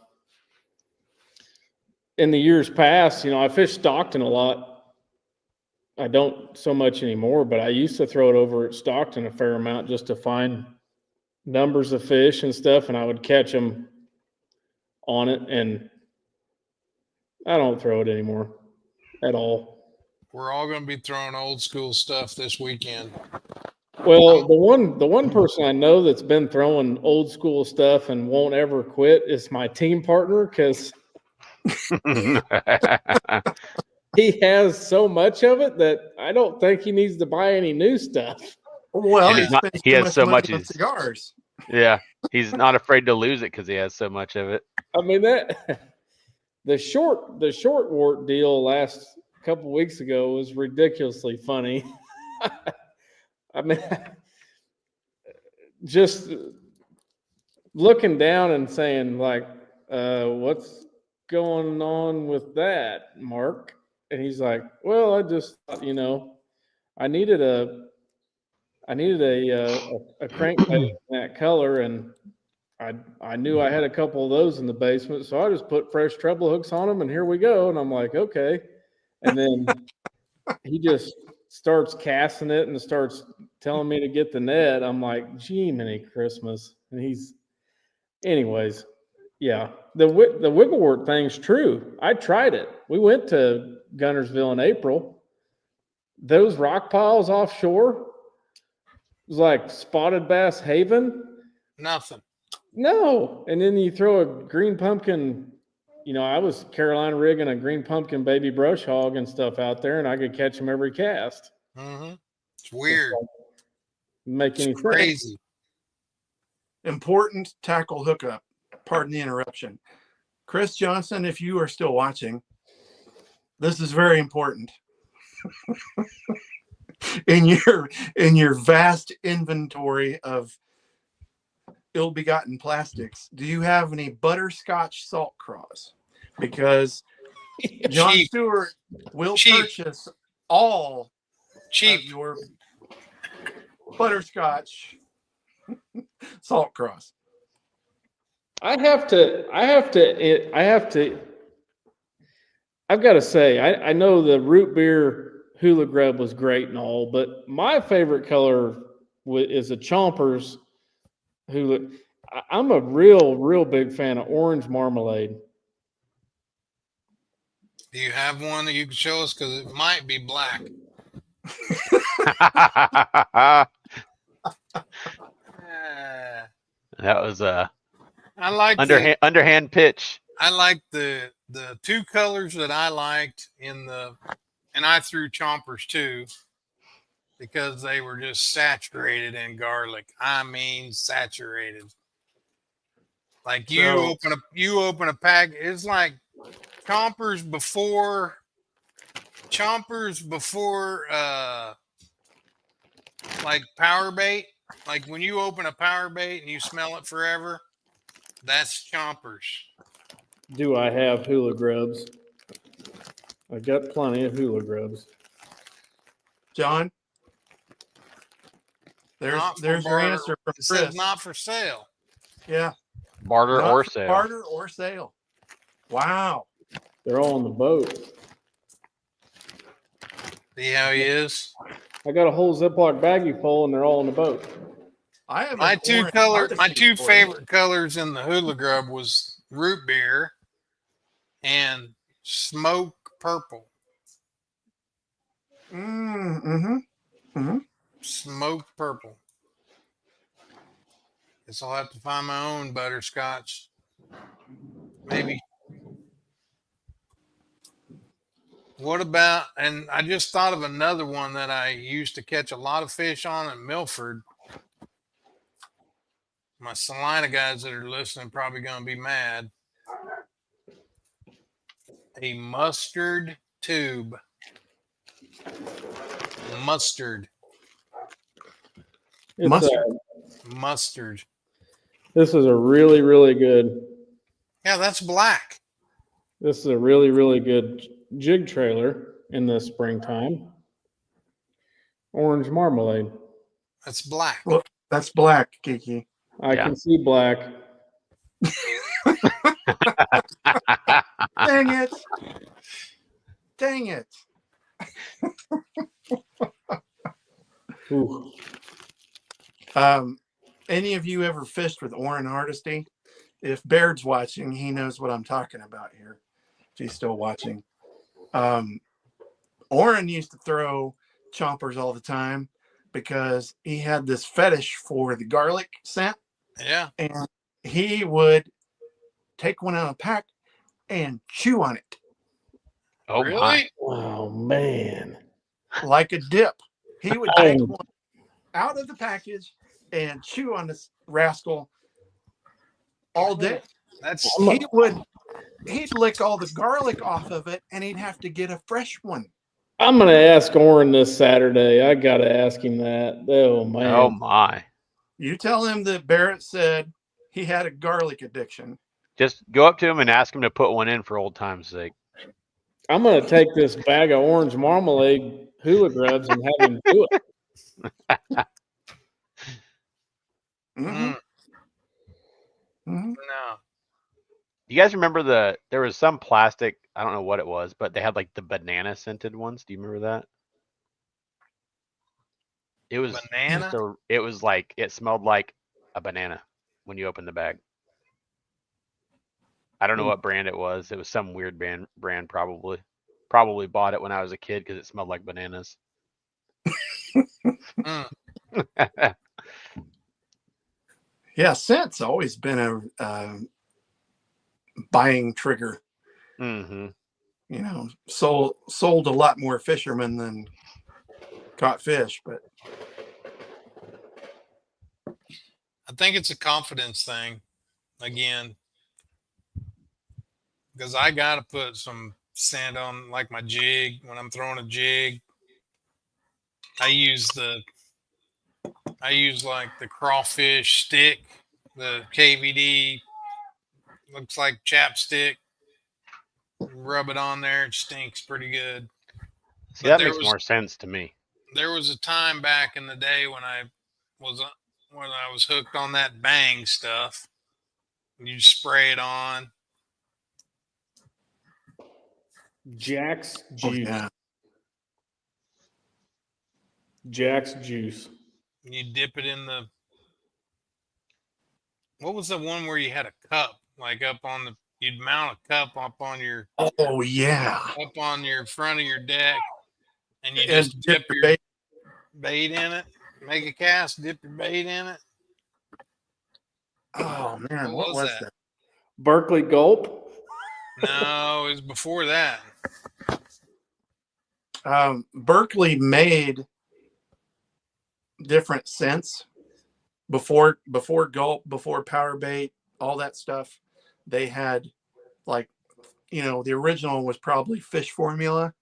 years past, I fished Stockton a lot. I don't so much anymore, but I used to throw it over at Stockton a fair amount just to find numbers of fish and stuff, and I would catch them on it, and I don't throw it anymore at all. We're all going to be throwing old school stuff this weekend. Well, the one person I know that's been throwing old school stuff and won't ever quit is my team partner, because he has so much of it that I don't think he needs to buy any new stuff. Well, he has so much of cigars. Yeah, he's not afraid to lose it because he has so much of it. I mean, the short wart deal last couple weeks ago was ridiculously funny. I mean, just looking down and saying like, what's going on with that, Mark? And he's like, well, I just thought, I needed a crankbait in that color, and I knew I had a couple of those in the basement, so I just put fresh treble hooks on them, and here we go. And I'm like, okay. And then he just starts casting it and starts telling me to get the net. I'm like, gee, many Christmas. And anyways, yeah, the wigglewort thing's true. I tried it. We went to Gunnersville in April. Those rock piles offshore, it was like spotted bass haven. Nothing. No. And then you throw a green pumpkin, I was Carolina rigging a green pumpkin baby brush hog and stuff out there, and I could catch them every cast. Mm-hmm. It's weird. Make any crazy. Sense. Important tackle hookup. Pardon the interruption. Chris Johnson, if you are still watching, this is very important. in your vast inventory of ill-begotten plastics, do you have any butterscotch salt craws? Because John Stewart will purchase all of your butterscotch salt craws. I've got to say, I know the root beer hula grub was great and all, but my favorite color is a Chompers hula. I'm a real big fan of orange marmalade. Do you have one that you can show us? Because it might be black. That was I like underhand pitch. I like the two colors that I liked and I threw Chompers too. because they were just saturated in garlic. I mean, saturated. Like you open a pack. It's like chompers before like power bait. Like when you open a power bait and you smell it forever, that's chompers. Do I have hula grubs? I got plenty of hula grubs. John, there's your answer from It Chris. says not for sale. Yeah. Barter Not or for sale. Barter or sale. Wow. They're all on the boat. See how he is? I got a whole Ziploc baggie full, and they're all on the boat. I have My an two favorite colors in the hula grub was root beer and smoke purple. Smoke purple. Guess I'll have to find my own butterscotch. Maybe. What about, and I just thought of another one that I used to catch a lot of fish on in Milford. My Salina guys that are listening probably going to be mad. A mustard tube. Mustard. Mustard. This is a really, really good. Yeah, that's black. This is a really, really good jig trailer in the springtime. Orange marmalade. That's black. Well, that's black, Kiki. I can see black. Dang it. Dang it. Ooh. Any of you ever fished with Orrin Hardesty? If Baird's watching, he knows what I'm talking about here. If he's still watching. Orrin used to throw chompers all the time because he had this fetish for the garlic scent. Yeah. And he would take one out of the pack and chew on it. Oh, really? My. Oh, man. Like a dip. He would take one out of the package and chew on this rascal all day. He'd lick all the garlic off of it, and he'd have to get a fresh one. I'm going to ask Orrin this Saturday. I got to ask him that. Oh, man. Oh, my. You tell him that Barrett said he had a garlic addiction. Just go up to him and ask him to put one in for old time's sake. I'm going to take this bag of orange marmalade hula grubs and have him do it. Mm-hmm. Mm-hmm. No. You guys remember there was some plastic, I don't know what it was, but they had like the banana scented ones. Do you remember that? It was banana. It was like, it smelled like a banana when you opened the bag. I don't know what brand it was. It was some weird brand probably. Probably bought it when I was a kid because it smelled like bananas. Yeah, scent's always been a buying trigger. Mm-hmm. You know, sold a lot more fishermen than caught fish, but I think it's a confidence thing again, because I got to put some scent on like my jig when I'm throwing a jig. I use like the crawfish stick, the KVD, looks like chapstick. Rub it on there, it stinks pretty good. See, that makes more sense to me. There was a time back in the day when I was hooked on that Bang stuff. You spray it on. Jack's juice. yeah. Jack's juice. You dip it in the. What was the one where you had a cup, like up on the? You'd mount a cup up on your. Oh yeah. Up on your front of your deck, and you just dip your bait in it. Make a cast, dip your bait in it. Oh man, what was that? Berkeley Gulp? No, it was before that. Berkeley made different scents before gulp, before power bait, all that stuff. They had like, the original was probably fish formula.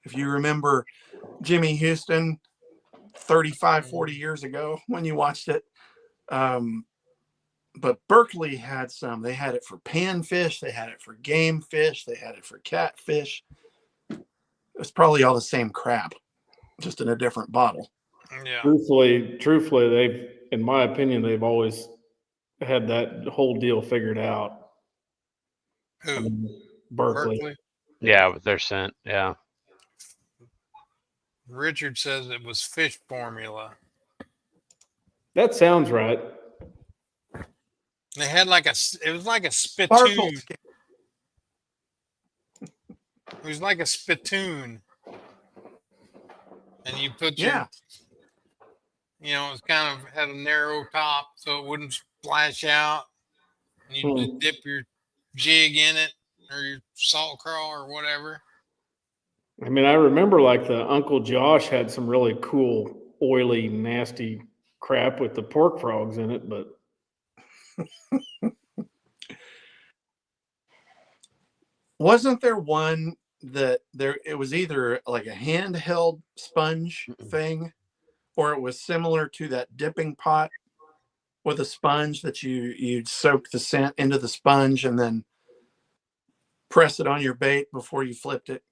If you remember Jimmy Houston 35, 40 years ago when you watched it. But Berkeley had some. They had it for panfish. They had it for game fish. They had it for catfish. It's probably all the same crap, just in a different bottle. Yeah. Truthfully, in my opinion, they've always had that whole deal figured out. Who? Berkeley. Yeah, with their scent. Yeah. Richard says it was fish formula. That sounds right. They had it was like a spittoon. It was like a spittoon. And you put your, it was kind of had a narrow top so it wouldn't splash out. And you dip your jig in it or your salt crawl or whatever. I mean, I remember like the Uncle Josh had some really cool, oily, nasty crap with the pork frogs in it, but wasn't there one that it was either like a handheld sponge thing, or it was similar to that dipping pot with a sponge that you'd soak the scent into the sponge and then press it on your bait before you flipped it.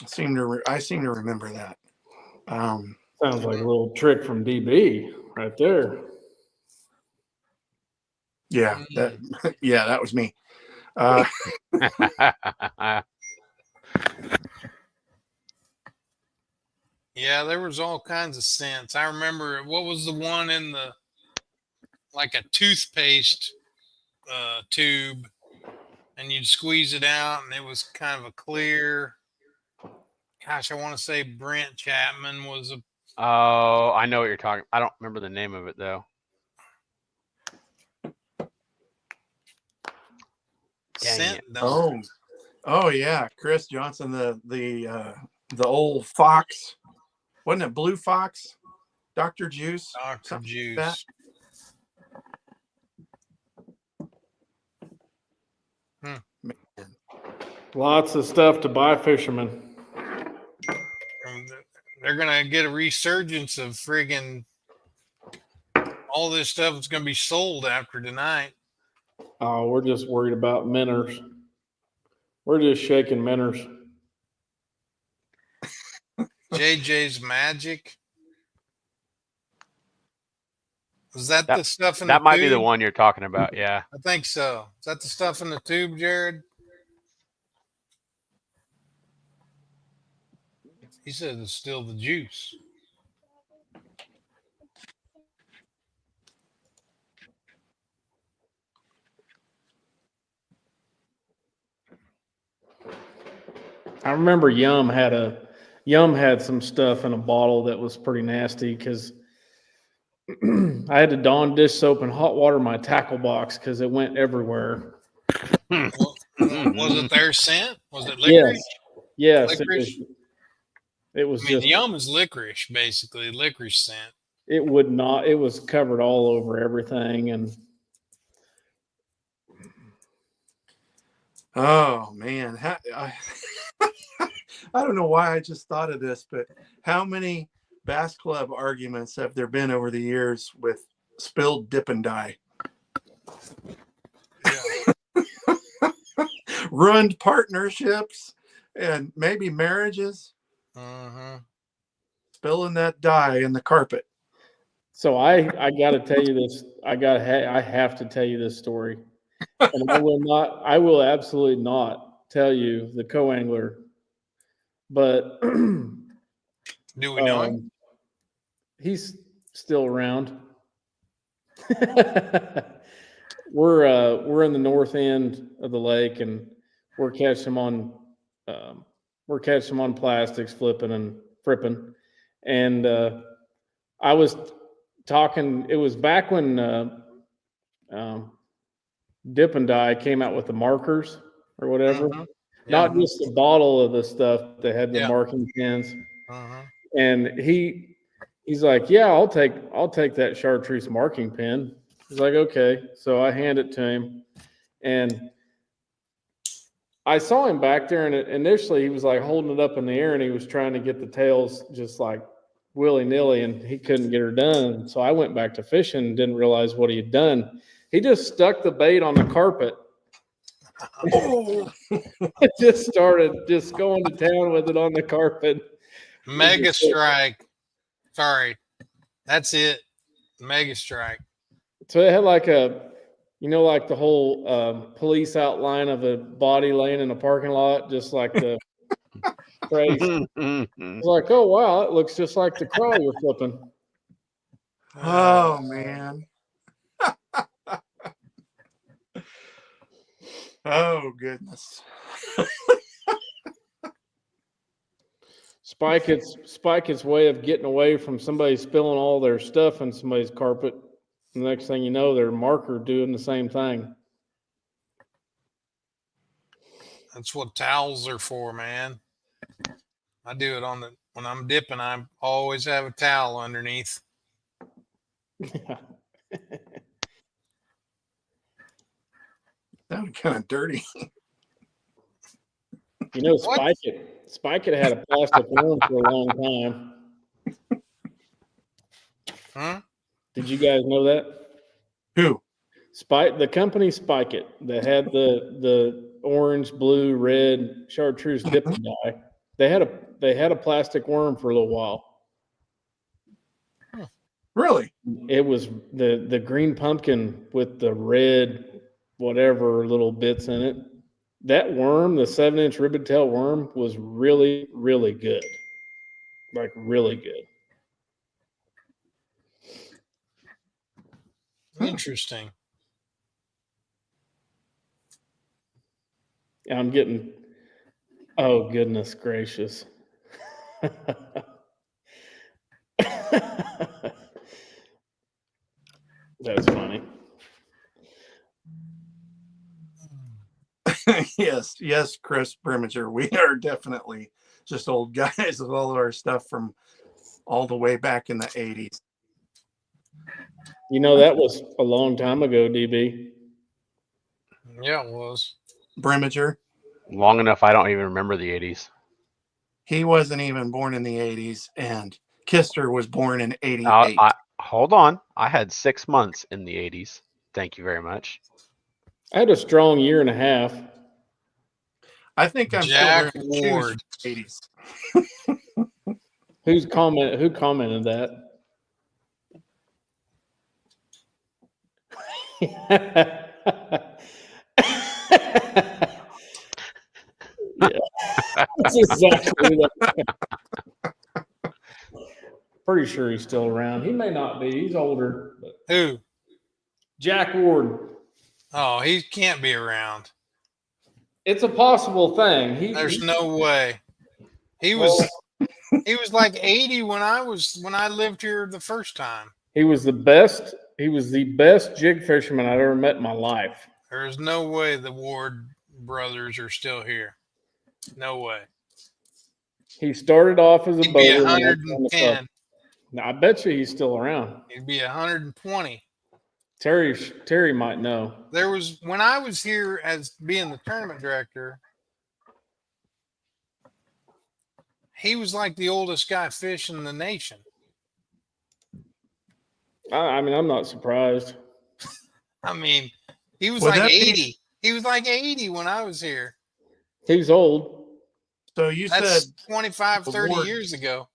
I seem to remember that. Sounds like a little trick from DB right there. Yeah, that was me. Yeah, there was all kinds of scents. I remember, what was the one in like a toothpaste tube, and you'd squeeze it out, and it was kind of a clear. Gosh, I want to say Brent Chapman was a. Oh, I know what you're talking. I don't remember the name of it though. Scent. Oh yeah, Chris Johnson, the old Fox, wasn't it Blue Fox? Dr. Juice. Dr. Juice. Man. Lots of stuff to buy fishermen. They're gonna get a resurgence of friggin' all this stuff that's gonna be sold after tonight. Oh, we're just worried about minnows. We're just shaking minnows. JJ's Magic. Is that the stuff in that the might tube? be the one you're talking about, yeah. I think so. Is that the stuff in the tube, Jared? He said it's still the juice. I remember Yum had some stuff in a bottle that was pretty nasty because I had to Dawn dish soap and hot water my tackle box because it went everywhere. Was it their scent? Was it licorice? Yes. Licorice? It was just Yum is licorice, basically licorice scent. It would not. It was covered all over everything, and oh man, I don't know why I just thought of this, but how many Bass Club arguments have there been over the years with spilled dip and dye? Yeah. Ruined partnerships and maybe marriages. Spilling that dye in the carpet. So I got to tell you this. I have to tell you this story, and I will absolutely not tell you the co-angler, but do we know him? He's still around. We're in the north end of the lake, and we're catching them on plastics, flipping and fripping. And I was talking. It was back when Dip and Dye came out with the markers or whatever. Not just the bottle of the stuff that had the marking pins. And he's like, yeah, I'll take that chartreuse marking pen. He's like, okay. So I hand it to him, and I saw him back there, and initially he was like holding it up in the air, and he was trying to get the tails just like willy-nilly, and he couldn't get her done. So I went back to fishing and didn't realize what he had done. He just stuck the bait on the carpet. Oh. Just started just going to town with it on the carpet. Mega strike. Sorry. That's it. Mega strike. So it had like like the whole police outline of a body laying in a parking lot, just like the phrase. It's like, oh wow, it looks just like the crow you're flipping. Oh man. Oh goodness. Spike its way of getting away from somebody spilling all their stuff in somebody's carpet. The next thing you know, their marker doing the same thing. That's what towels are for, man. I do it when I'm dipping. I always have a towel underneath. Sounded kind of dirty. Spike it had a plastic worm for a long time. Huh? Did you guys know that? Who? The company Spike It that had the orange, blue, red chartreuse dipping dye. They had a plastic worm for a little while. Really? It was the green pumpkin with the red whatever little bits in it. That worm, the 7-inch ribbon tail worm, was really, really good. Like really good. Interesting. I'm getting, oh goodness gracious. That's funny. Yes, Chris Brimminger. We are definitely just old guys with all of our stuff from all the way back in the 80s. You know, that was a long time ago, DB. Yeah, it was. Brimminger. Long enough, I don't even remember the 80s. He wasn't even born in the 80s, and Kister was born in 88. Hold on. I had 6 months in the 80s. Thank you very much. I had a strong year and a half. I think I'm Jack still wearing Ward. shoes from the 80s. Who commented that? Yeah. That's exactly that. Pretty sure he's still around. He may not be. He's older. But Who? Jack Ward. Oh, he can't be around. It's a possible thing. There's no way. He was like 80 when I lived here the first time. He was the best. He was the best jig fisherman I've ever met in my life. There's no way the Ward brothers are still here. No way. He started off as a He'd be boater. 110. Now, I bet you he's still around. He'd be 120. Terry might know. There was, when I was here as being the tournament director, he was like the oldest guy fishing in the nation. I mean, I'm not surprised. I mean, he was like 80. He was like 80 when I was here. He's old. So you That's said 25, 30 years ago.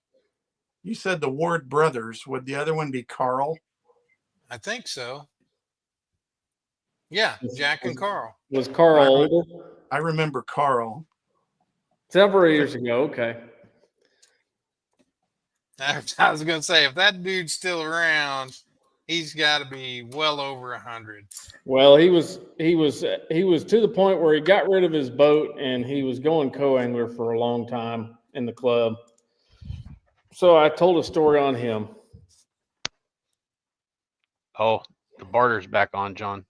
You said the Ward brothers. Would the other one be Carl? I think so. Yeah, Jack and Carl. Was Carl older? I remember Carl. Several years ago. Okay. I was going to say, if that dude's still around, he's got to be well over 100. Well, he was to the point where he got rid of his boat and he was going co-angler for a long time in the club. So I told a story on him. Oh, the barter's back on, John.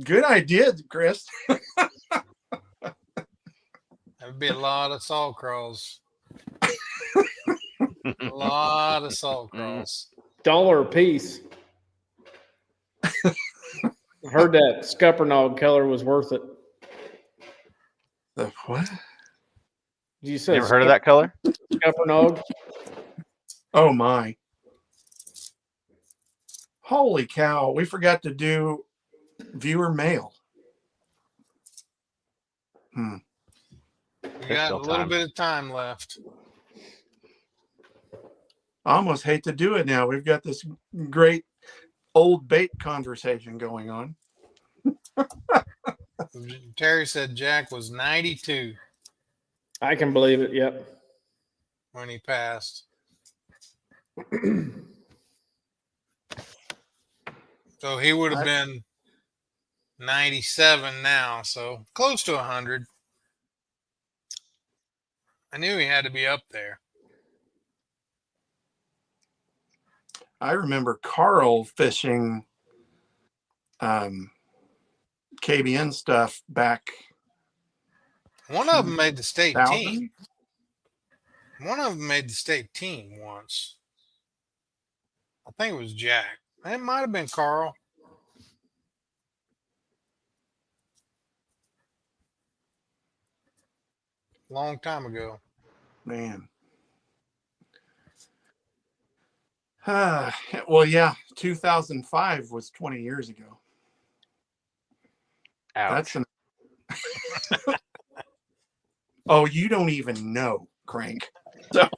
Good idea, Chris. There'd be a lot of salt crawls. A lot of salt crawls. $1 a piece. I heard that Scuppernong color was worth it. The what? You said Never heard of that color? Scuppernong? Oh my. Holy cow. We forgot to do viewer mail. We got a little bit of time left. I almost hate to do it now. We've got this great old bait conversation going on. Terry said Jack was 92 I can believe it. Yep. when he passed. So he would have been 97 now, so close to 100. I knew he had to be up there. I remember Carl fishing KBN stuff back. One of them made the state 2000? team. One of them made the state team once. I think it was Jack. It might have been Carl. Long time ago. Man. Well, yeah, 2005 was 20 years ago. Ouch. That's Oh, you don't even know, Crank. So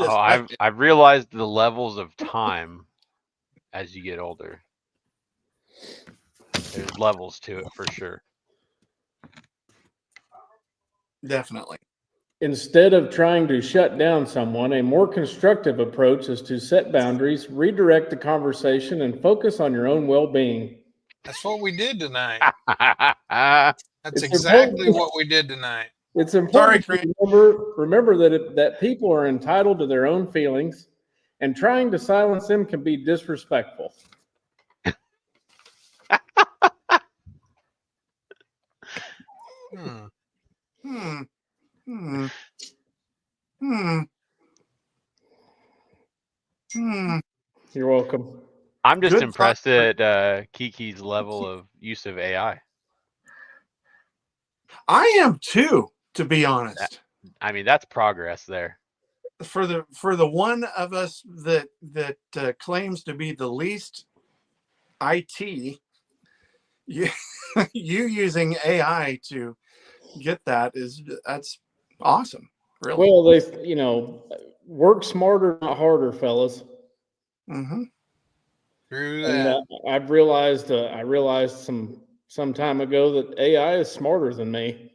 I've realized the levels of time as you get older. There's levels to it for sure. Definitely. Instead of trying to shut down someone, a more constructive approach is to set boundaries, redirect the conversation, and focus on your own well-being. That's what we did tonight. That's exactly what we did tonight. It's important to remember that people are entitled to their own feelings, and trying to silence them can be disrespectful. You're welcome. I'm just impressed at Kiki's level of use of AI. I am too, to be honest. I mean, that's progress there. For the one of us that claims to be the least IT, you using AI to get that's awesome. Really. Well, they work smarter, not harder, fellas. Mm-hmm. True that. I've realized some time ago that AI is smarter than me.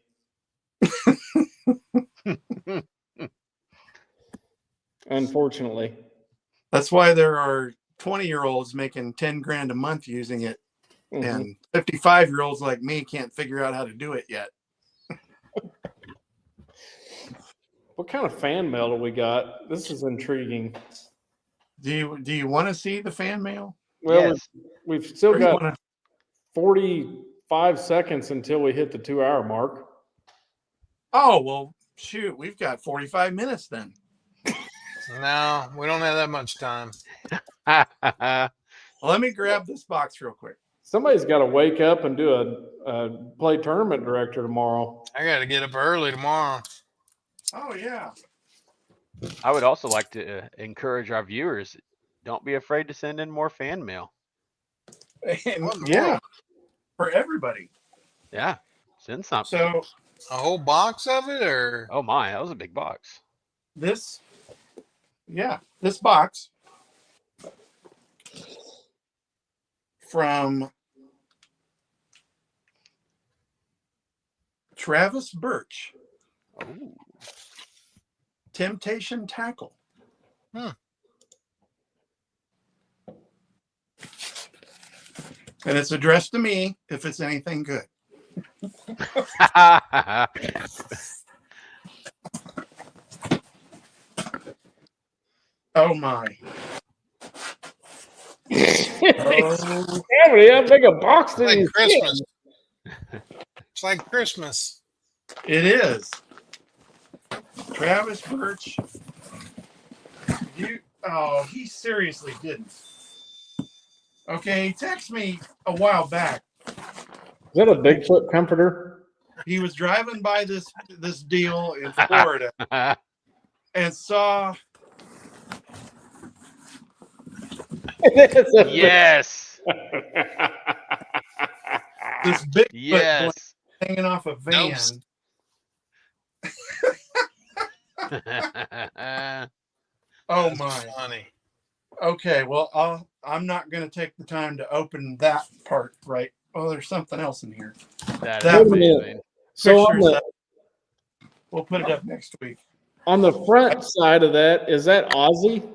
Unfortunately. That's why there are 20-year-olds making 10 grand a month using it. Mm-hmm. And 55-year-olds like me can't figure out how to do it yet. What kind of fan mail do we got? This is intriguing. Do you want to see the fan mail? Well, yes. we've still got 45 seconds until we hit the 2-hour mark. Oh, well, shoot. We've got 45 minutes then. No, we don't have that much time. Well, let me grab this box real quick. Somebody's got to wake up and do a play tournament director tomorrow. I got to get up early tomorrow. Oh, yeah. I would also like to encourage our viewers, don't be afraid to send in more fan mail. Yeah, for everybody. Yeah, send something. So a whole box of it, or? Oh my, that was a big box. This box from Travis Birch. Ooh. Temptation Tackle. And it's addressed to me if it's anything good. Oh my. How big a box do you Christmas. It's like Christmas. It is. Travis Birch. He seriously didn't. Okay, he texted me a while back. Is that a Bigfoot comforter? He was driving by this deal in Florida and saw. Yes. This Bigfoot Yes. hanging off a van. Oh That's my! funny. Okay, well, I'm not going to take the time to open that part. Right? Oh, there's something else in here. That That is amazing. So we'll put it up next week. on the front side of that, is that Aussie?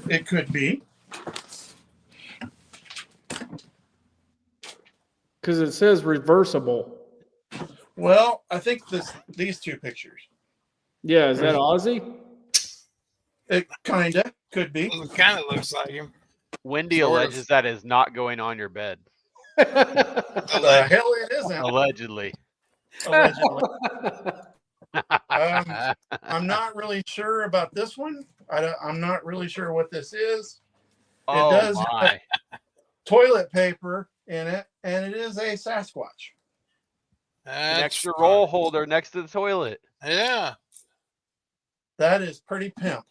It could be. Because it says reversible. Well, I think these two pictures. Yeah, is that Aussie? It kind of could be. It kind of looks like him. Wendy Sort alleges of. that is not going on your bed. The hell it isn't. Allegedly. Allegedly. I'm not really sure about this one. I'm not really sure what this is. Oh, it does my. have toilet paper in it, and it is a Sasquatch. An extra roll holder next to the toilet. Yeah. That is pretty pimp.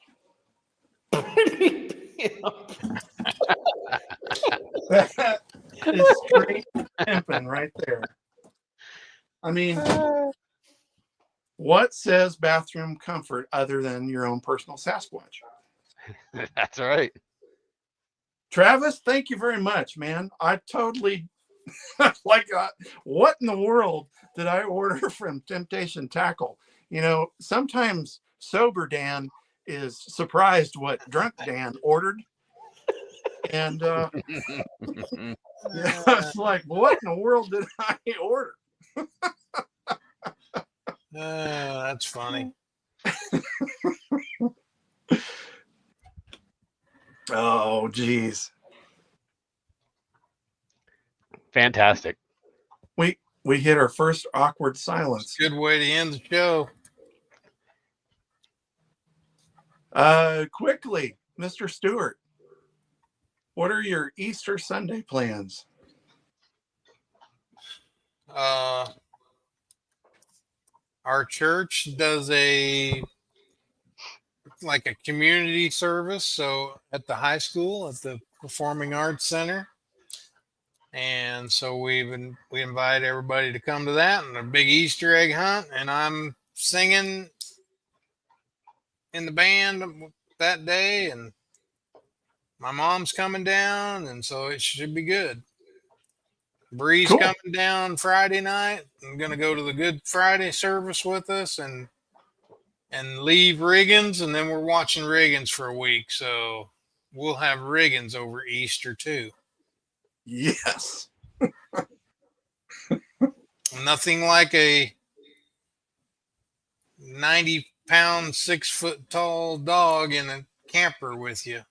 That is straight pimping right there. I mean, what says bathroom comfort other than your own personal Sasquatch? That's right. Travis, thank you very much, man. I totally what in the world did I order from Temptation Tackle? You know, sometimes sober Dan is surprised what drunk Dan ordered. And it's like, what in the world did I order? That's funny. Oh, geez. Fantastic. We hit our first awkward silence. Good way to end the show. Quickly, Mr. Stewart, what are your Easter Sunday plans? Our church does a community service, so at the high school, at the Performing Arts Center. And so we invite everybody to come to that, and a big Easter egg hunt, and I'm singing in the band that day, and my mom's coming down, and so it should be good. Bree's Cool. coming down Friday night. I'm gonna go to the Good Friday service with us and leave Riggins, and then we're watching Riggins for a week. So we'll have Riggins over Easter too. Yes. Nothing like a 90-pound, 6-foot-tall dog in a camper with you.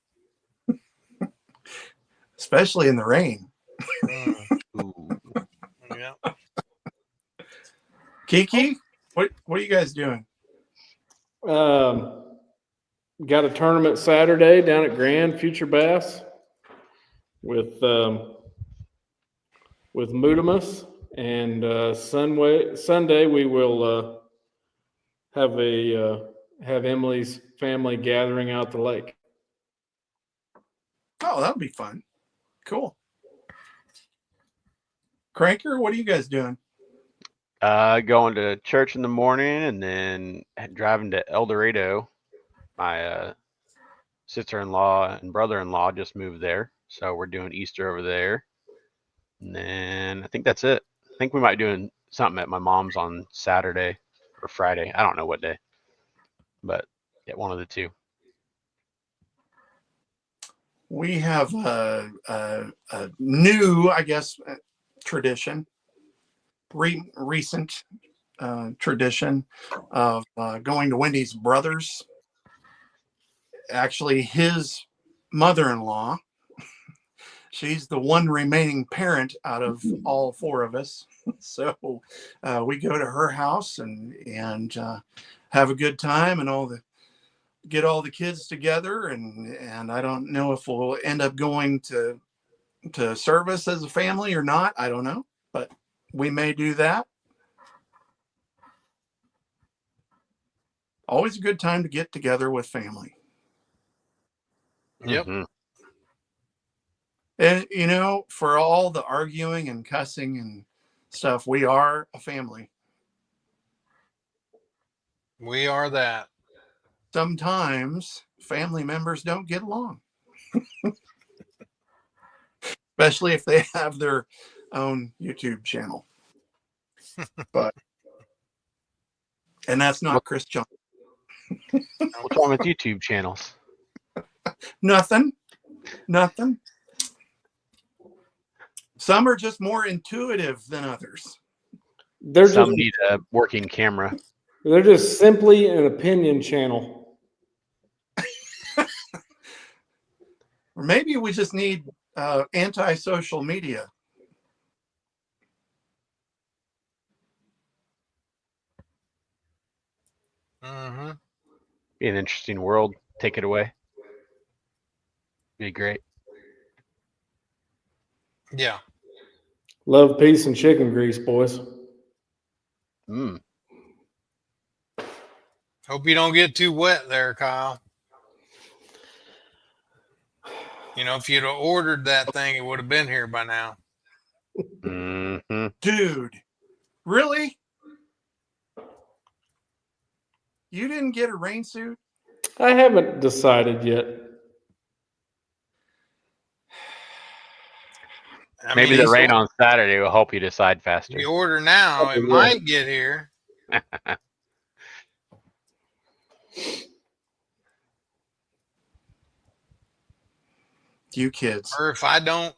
Especially in the rain. Yeah. Kiki, what are you guys doing? Got a tournament Saturday down at Grand Future Bass with Mutimus, and Sunday we will have Emily's family gathering out the lake. Oh, that'll be fun. Cool. Cranker, what are you guys doing? Going to church in the morning and then driving to El Dorado. My sister-in-law and brother-in-law just moved there, so we're doing Easter over there. And then I think that's it. I think we might be doing something at my mom's on Saturday or Friday. I don't know what day, but yeah, one of the two. We have a new, I guess, tradition, recent tradition of going to Wendy's brother's. Actually, his mother-in-law. She's the one remaining parent out of all four of us. So we go to her house and have a good time and get all the kids together. And I don't know if we'll end up going to service as a family or not. I don't know, but we may do that. Always a good time to get together with family. Yep. Mm-hmm. And, you know, for all the arguing and cussing and stuff, we are a family. We are that. Sometimes family members don't get along, especially if they have their own YouTube channel. And that's not Chris John. What's wrong with YouTube channels? Nothing. Some are just more intuitive than others. Some need a working camera. They're just simply an opinion channel. Or maybe we just need anti-social media. Mm-hmm. Be an interesting world. Take it away. Be great. Yeah. Love, peace, and chicken grease, boys. Hope you don't get too wet there, Kyle. You know, if you'd have ordered that thing, it would have been here by now. Mm-hmm. Dude, really? You didn't get a rain suit? I haven't decided yet. Maybe the rain on Saturday will help you decide faster. If you order now, it might get here. You kids. Or if I don't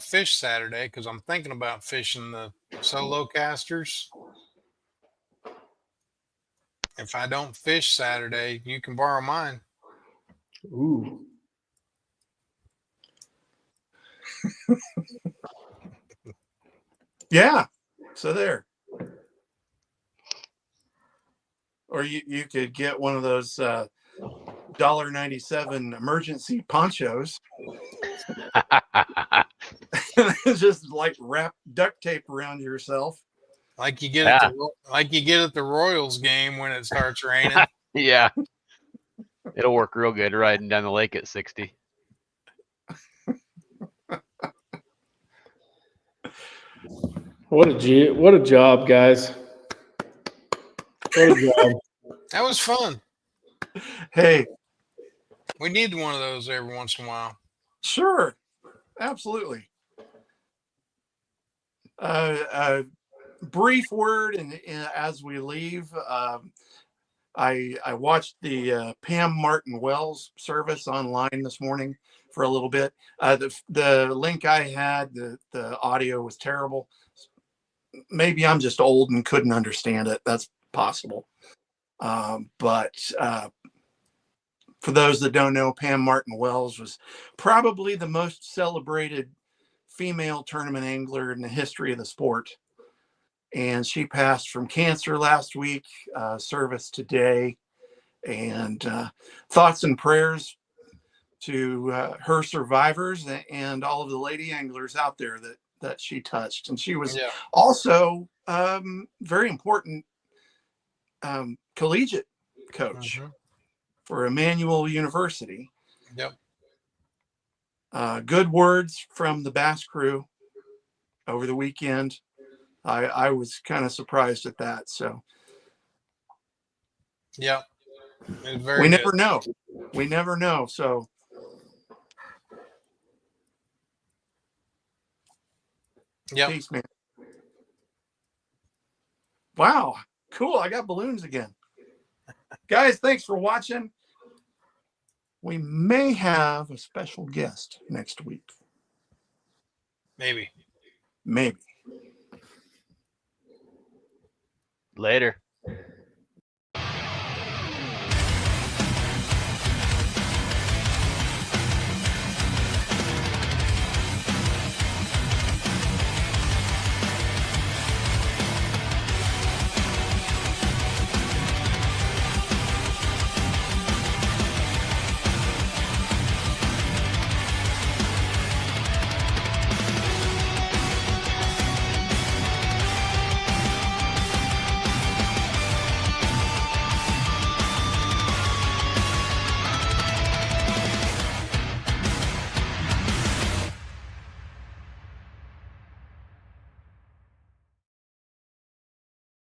fish Saturday, because I'm thinking about fishing the solo casters. If I don't fish Saturday, you can borrow mine. Ooh. Yeah. So there. Or you could get one of those $1.97 emergency ponchos. Just like wrap duct tape around yourself. Like you get at the Royals game when it starts raining. Yeah. It'll work real good riding down the lake at 60. What a job, guys. What a job. That was fun. Hey. We need one of those every once in a while. Sure. Absolutely. Brief word and as we leave, I watched the Pam Martin Wells service online this morning for a little bit. The link I had, the audio was terrible. Maybe I'm just old and couldn't understand it. That's possible. But for those that don't know, Pam Martin Wells was probably the most celebrated female tournament angler in the history of the sport. And she passed from cancer last week, service today. And thoughts and prayers to her survivors and all of the lady anglers out there that she touched. And she was also very important collegiate coach for Emmanuel University. Yep. Good words from the Bass crew over the weekend. I was kind of surprised at that. So, yeah, we never know. We never know. So, peace, man. Wow, cool. I got balloons again. Guys, thanks for watching. We may have a special guest next week. Maybe. Maybe. Later.